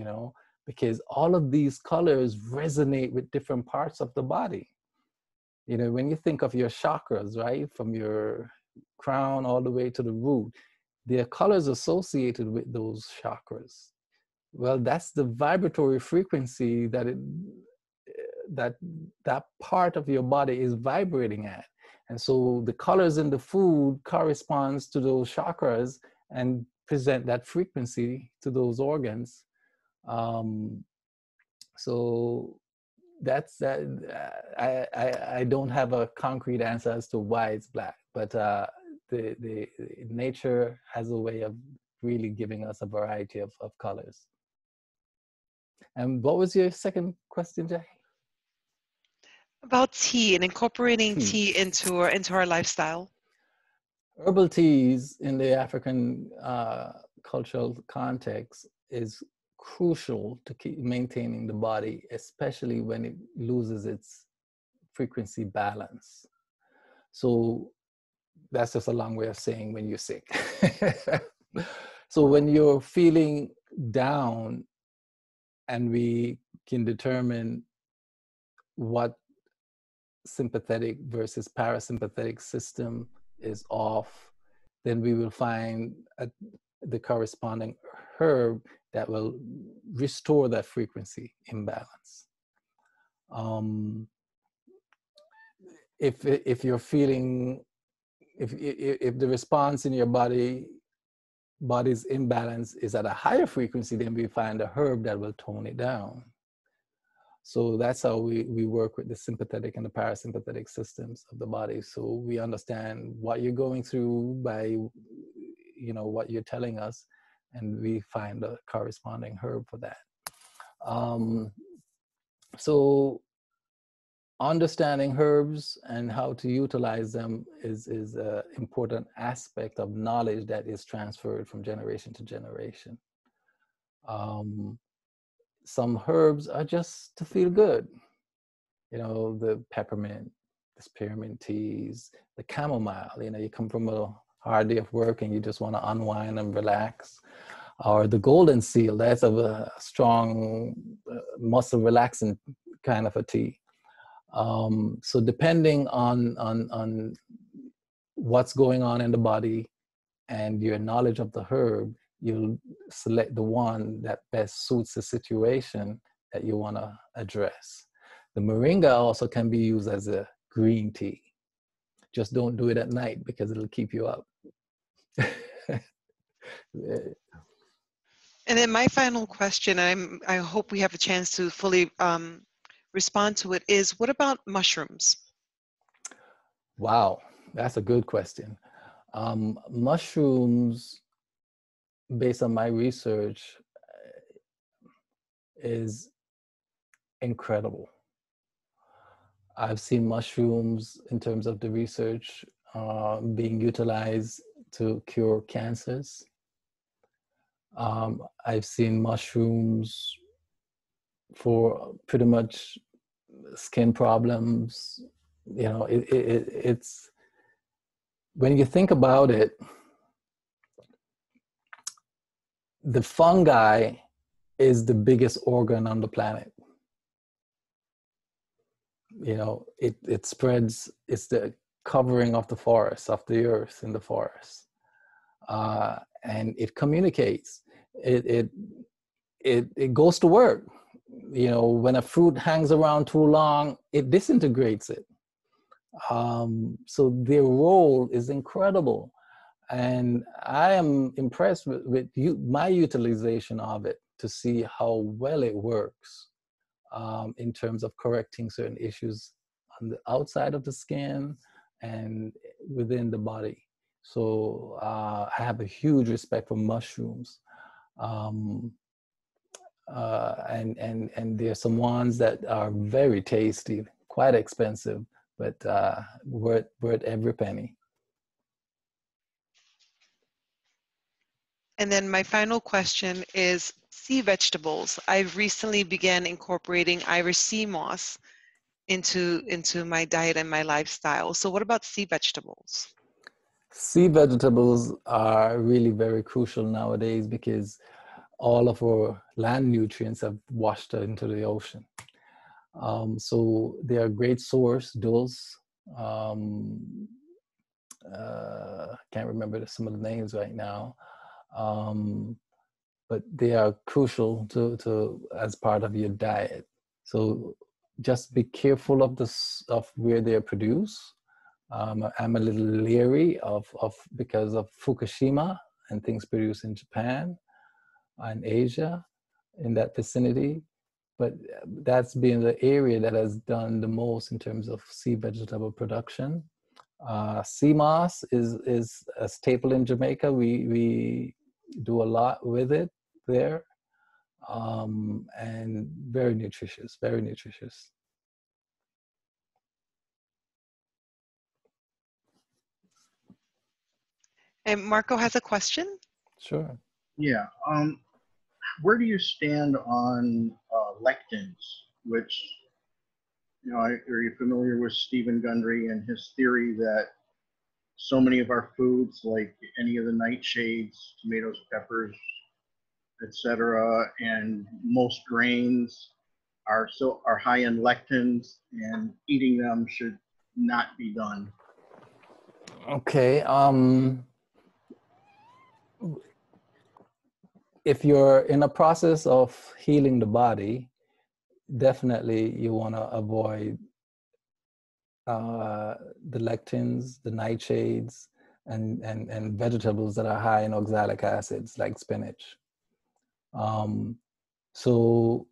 because all of these colors resonate with different parts of the body. When you think of your chakras, right, from your crown all the way to the root, there are colors associated with those chakras. Well, that's the vibratory frequency that part of your body is vibrating at. And so the colors in the food corresponds to those chakras and present that frequency to those organs. So that's that. I don't have a concrete answer as to why it's black, but the nature has a way of really giving us a variety of colors. And what was your second question, Jackie? About tea and incorporating tea into our lifestyle. Herbal teas in the African cultural context is crucial to keep maintaining the body, especially when it loses its frequency balance. So that's just a long way of saying when you're sick. So when you're feeling down, and we can determine what sympathetic versus parasympathetic system is off, then we will find the corresponding herb that will restore that frequency imbalance. If you're feeling, if the response in your body's imbalance is at a higher frequency, then we find a herb that will tone it down. So that's how we work with the sympathetic and the parasympathetic systems of the body. So we understand what you're going through by, what you're telling us, and we find a corresponding herb for that. So understanding herbs and how to utilize them is an important aspect of knowledge that is transferred from generation to generation. Some herbs are just to feel good. The peppermint, the spearmint teas, the chamomile. You come from a hard day of work and you just want to unwind and relax. Or the golden seal, that's a strong muscle relaxing kind of a tea. So depending on what's going on in the body and your knowledge of the herb, you'll select the one that best suits the situation that you want to address. The moringa also can be used as a green tea. Just don't do it at night because it'll keep you up. And then my final question, I hope we have a chance to fully respond to it, is what about mushrooms? Wow, that's a good question. Mushrooms, based on my research, is incredible. I've seen mushrooms in terms of the research being utilized to cure cancers. I've seen mushrooms for pretty much skin problems. You know, it's, when you think about it, the fungi is the biggest organ on the planet. You know, it spreads, it's the covering of the forest, of the earth in the forest. And it communicates. It goes to work. You know, when a fruit hangs around too long, it disintegrates it. So their role is incredible. And I am impressed with my utilization of it to see how well it works in terms of correcting certain issues on the outside of the skin and within the body. So I have a huge respect for mushrooms. And there's some ones that are very tasty, quite expensive, but worth every penny. And then my final question is sea vegetables. I've recently began incorporating Irish sea moss into my diet and my lifestyle. So what about sea vegetables? Sea vegetables are really very crucial nowadays because all of our land nutrients have washed into the ocean. So they are a great source, dulse. Can't remember some of the names right now. But they are crucial to as part of your diet. So just be careful of where they are produced. I'm a little leery of because of Fukushima and things produced in Japan and Asia in that vicinity. But that's been the area that has done the most in terms of sea vegetable production. Sea moss is a staple in Jamaica. We do a lot with it there, and very nutritious, very nutritious. And Marco has a question. Sure. Yeah. Where do you stand on lectins, which, you know, are you familiar with Stephen Gundry and his theory that so many of our foods, like any of the nightshades, tomatoes, peppers, etc., and most grains are high in lectins, and eating them should not be done? Okay. If you're in a process of healing the body, definitely you want to avoid the lectins, the nightshades, and vegetables that are high in oxalic acids like spinach. So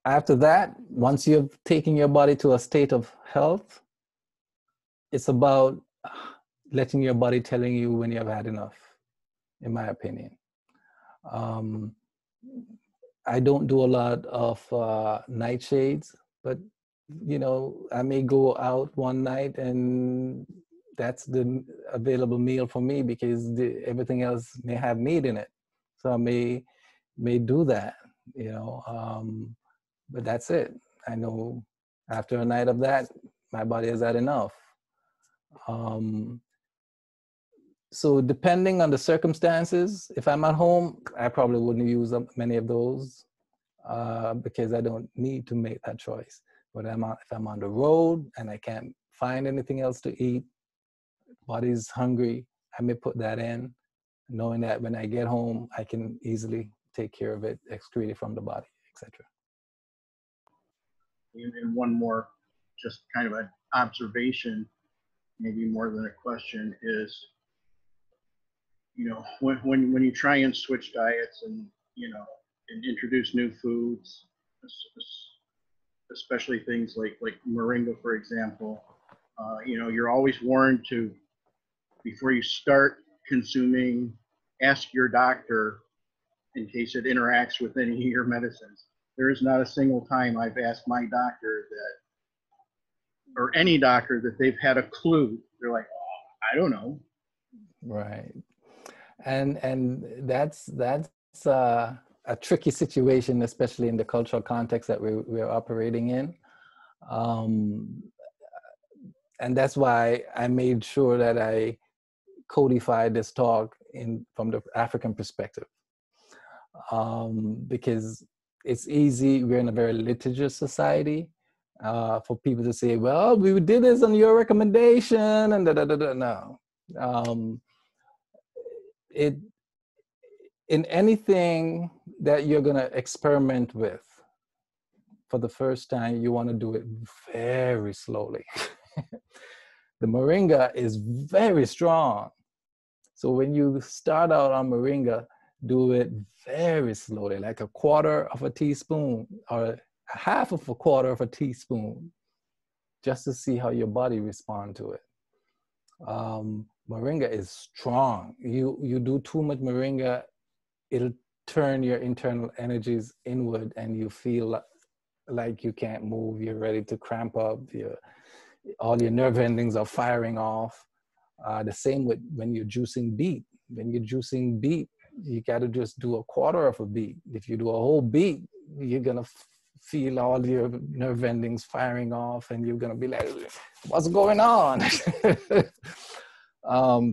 after that, once you've taken your body to a state of health, it's about letting your body telling you when you've had enough, in my opinion. I don't do a lot of nightshades, but you know, I may go out one night and that's the available meal for me because everything else may have meat in it. So I may do that, you know, but that's it. I know after a night of that, my body has had enough. So depending on the circumstances, if I'm at home, I probably wouldn't use many of those because I don't need to make that choice. But if I'm on the road and I can't find anything else to eat, body's hungry, I may put that in knowing that when I get home, I can easily take care of it, excrete it from the body, etc. And one more, just kind of an observation, maybe more than a question, is, you know, when you try and switch diets and, you know, and introduce new foods, especially things like moringa, for example, you know, you're always warned to, before you start consuming, ask your doctor in case it interacts with any of your medicines. There is not a single time I've asked my doctor that, or any doctor, that they've had a clue. They're like, oh, I don't know. Right. And that's a tricky situation, especially in the cultural context that we're operating in. And that's why I made sure that I codified this talk from the African perspective. Because it's easy, we're in a very litigious society, for people to say, well, we did this on your recommendation, and da-da-da-da. No. In anything that you're gonna experiment with for the first time, you wanna do it very slowly. The moringa is very strong. So when you start out on moringa, do it very slowly, like a quarter of a teaspoon or half of a quarter of a teaspoon, just to see how your body responds to it. Moringa is strong. You do too much moringa, it'll turn your internal energies inward and you feel like you can't move, you're ready to cramp up, all your nerve endings are firing off. The same with when you're juicing beet. When you're juicing beet, you got to just do a quarter of a beet. If you do a whole beet, you're going to feel all your nerve endings firing off and you're going to be like, what's going on?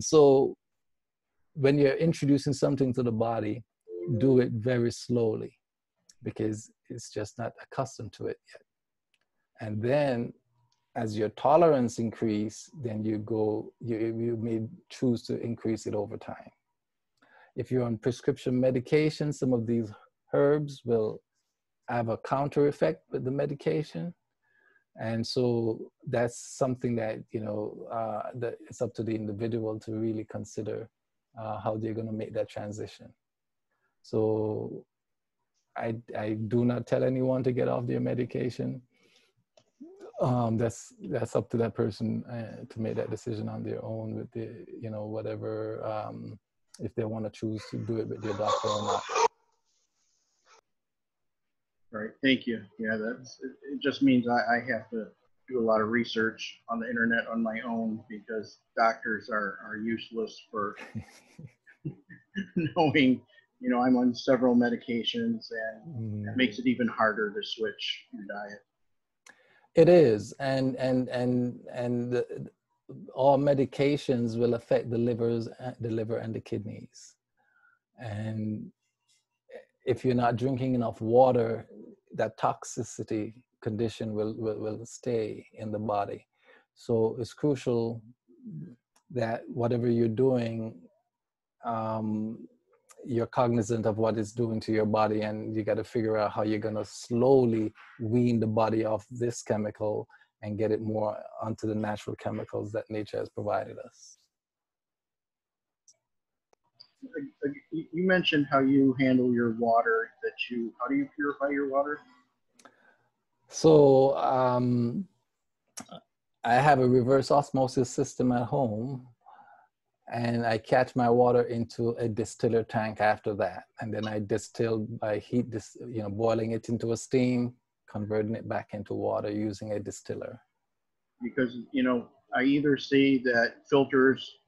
So when you're introducing something to the body, do it very slowly because it's just not accustomed to it yet. And then as your tolerance increase, then you may choose to increase it over time. If you're on prescription medication, some of these herbs will have a counter effect with the medication. And so that's something that, you know, that it's up to the individual to really consider how they're going to make that transition. So I do not tell anyone to get off their medication. That's up to that person to make that decision on their own with the, you know, whatever, if they want to choose to do it with their doctor or not. Right, thank you. Yeah, it just means I have to do a lot of research on the internet on my own because doctors are useless for knowing, you know, I'm on several medications and it makes it even harder to switch your diet. It is, and all medications will affect the liver and the kidneys. And if you're not drinking enough water, that toxicity condition will stay in the body. So it's crucial that whatever you're doing, you're cognizant of what it's doing to your body, and you got to figure out how you're going to slowly wean the body off this chemical and get it more onto the natural chemicals that nature has provided us. You mentioned how you handle your water, how do you purify your water? So I have a reverse osmosis system at home, and I catch my water into a distiller tank after that. And then I distill by heat, boiling it into a steam, converting it back into water using a distiller. Because, you know, I either see that filters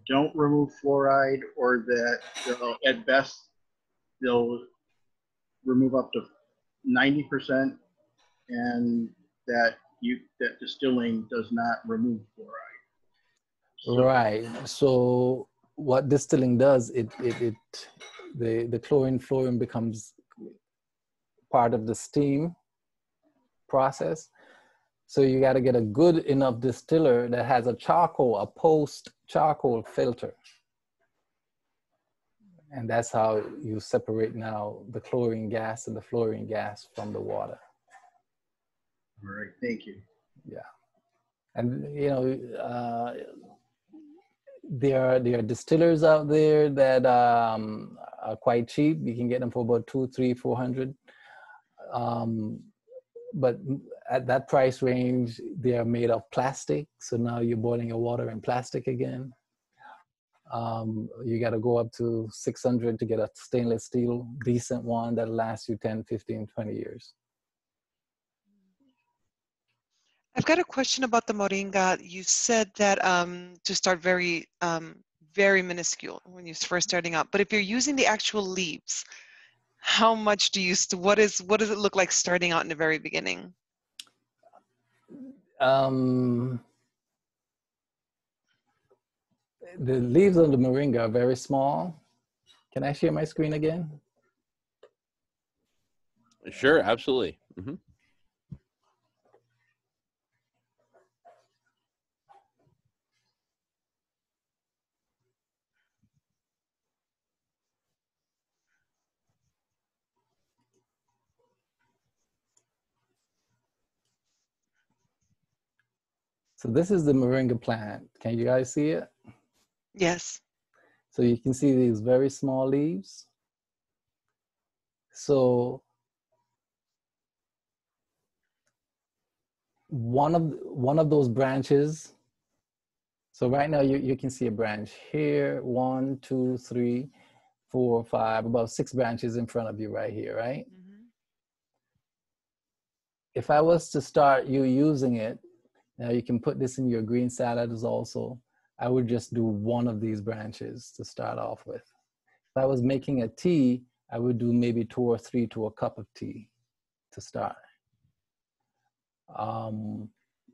don't remove fluoride or that at best they'll remove up to 90% and that distilling does not remove fluoride. So, right. So what distilling does, the chlorine fluorine becomes part of the steam process. So you got to get a good enough distiller that has a post charcoal filter. And that's how you separate now the chlorine gas and the fluorine gas from the water. All right, thank you. Yeah. And, you know, there are distillers out there that are quite cheap. You can get them for about $200, $300, $400. But at that price range, they are made of plastic. So now you're boiling your water in plastic again. You got to go up to $600 to get a stainless steel decent one that'll last you 10, 15, 20 years. I've got a question about the moringa. You said that to start very, very minuscule when you're first starting out. But if you're using the actual leaves, how much do you? What does it look like starting out in the very beginning? The leaves of the moringa are very small. Can I share my screen again? Sure, absolutely. Mm-hmm. So this is the moringa plant. Can you guys see it? Yes. So you can see these very small leaves. So one of those branches. So right now you can see a branch here, 1, 2, 3, 4, 5, about 6 branches in front of you right here, right? Mm-hmm. If I was to start you using it, now you can put this in your green salads also. I would just do one of these branches to start off with. If I was making a tea, I would do maybe 2 or 3 to a cup of tea to start.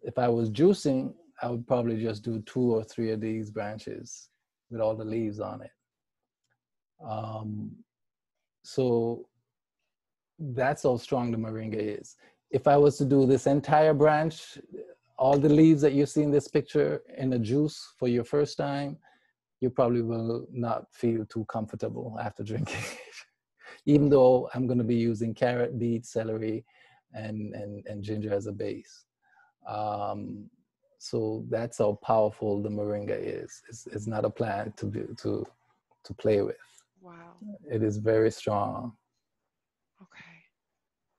If I was juicing, I would probably just do 2 or 3 of these branches with all the leaves on it. So that's how strong the moringa is. If I was to do this entire branch, all the leaves that you see in this picture in a juice for your first time, you probably will not feel too comfortable after drinking it. Even though I'm going to be using carrot, beet, celery, and ginger as a base. So that's how powerful the moringa is. It's not a plant to play with. Wow. It is very strong. Okay.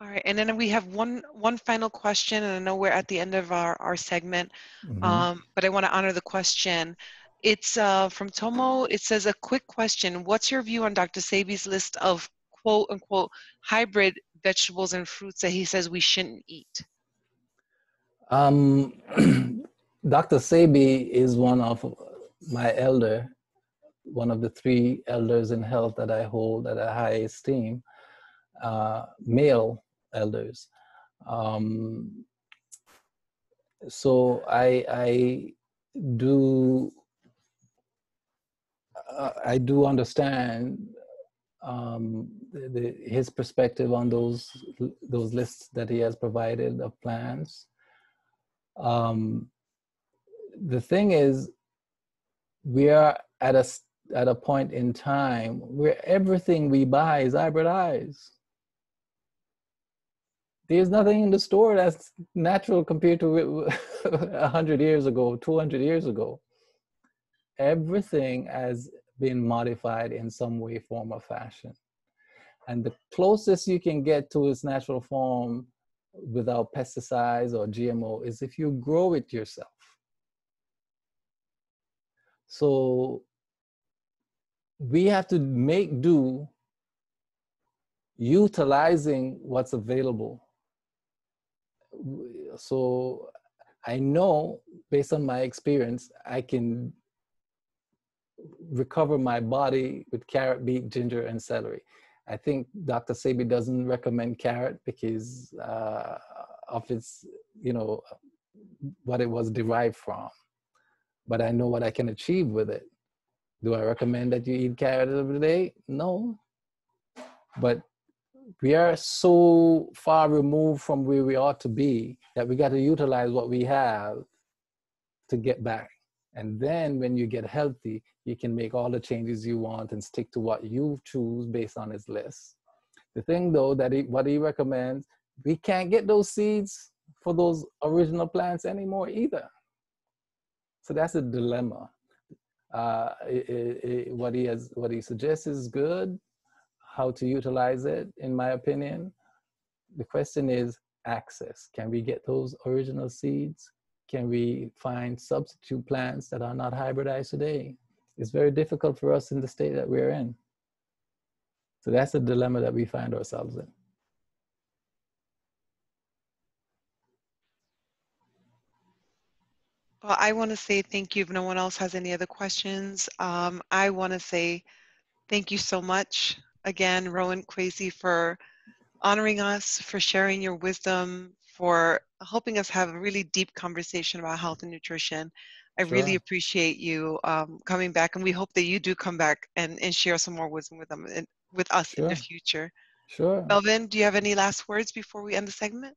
All right. And then we have one final question, and I know we're at the end of our segment, Mm-hmm. but I want to honor the question. It's from Tomo. It says, a quick question. What's your view on Dr. Sebi's list of quote unquote hybrid vegetables and fruits that he says we shouldn't eat? Dr. Sebi is one of my one of the 3 elders in health that I hold at a high esteem, male elders. So I do understand his perspective on those lists that he has provided of plans. The thing is, we are at a point in time where everything we buy is hybridized. There's nothing in the store that's natural compared to 100 years ago, 200 years ago. Everything has been modified in some way, form, or fashion. And the closest you can get to its natural form without pesticides or GMO is if you grow it yourself. So we have to make do utilizing what's available. So I know, based on my experience, I can recover my body with carrot, beet, ginger, and celery. I think Dr. Sebi doesn't recommend carrot because of its, what it was derived from. But I know what I can achieve with it. Do I recommend that you eat carrot every day? No. But we are so far removed from where we ought to be that we got to utilize what we have to get back And then when you get healthy, you can make all the changes you want and stick to what you choose based on his list. The thing though, that what he recommends, we can't get those seeds for those original plants anymore either. So that's a dilemma. What he suggests is good, how to utilize it, in my opinion. The question is access. Can we get those original seeds? Can we find substitute plants that are not hybridized today? It's very difficult for us in the state that we're in. So that's a dilemma that we find ourselves in. Well, I want to say thank you. If no one else has any other questions, I want to say thank you so much again, Rohan Kwesi, for honoring us, for sharing your wisdom, for helping us have a really deep conversation about health and nutrition. I really appreciate you coming back, and we hope that you do come back and share some more wisdom with them and with us in the future. Sure. Melvin, do you have any last words before we end the segment?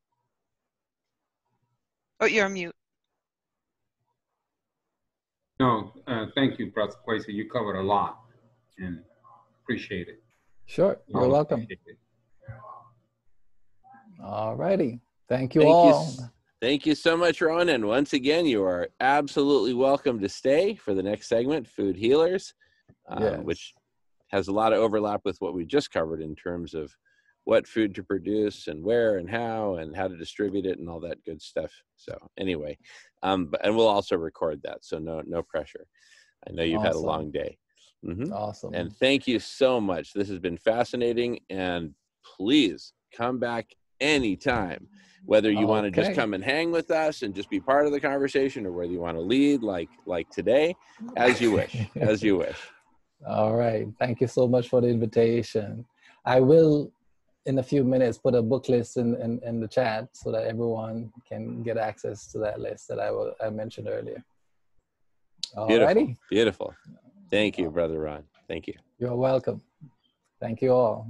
Oh, you're on mute. No, thank you, Brother Kwesi. You covered a lot, and appreciate it. Sure, you're welcome. All righty. Thank you all. Thank you so much, Rohan. And once again, you are absolutely welcome to stay for the next segment, Food Healers, which has a lot of overlap with what we just covered in terms of what food to produce and where and how to distribute it and all that good stuff. So anyway, and we'll also record that. So no pressure. I know you've had a long day. Awesome. And thank you so much. This has been fascinating, and please come back anytime, whether you want to just come and hang with us and just be part of the conversation, or whether you want to lead like today, as you wish, as you wish. All right. Thank you so much for the invitation. I will, in a few minutes, put a book list in the chat so that everyone can get access to that list that I mentioned earlier. All righty. Beautiful. Thank you, Brother Ron. Thank you. You're welcome. Thank you all.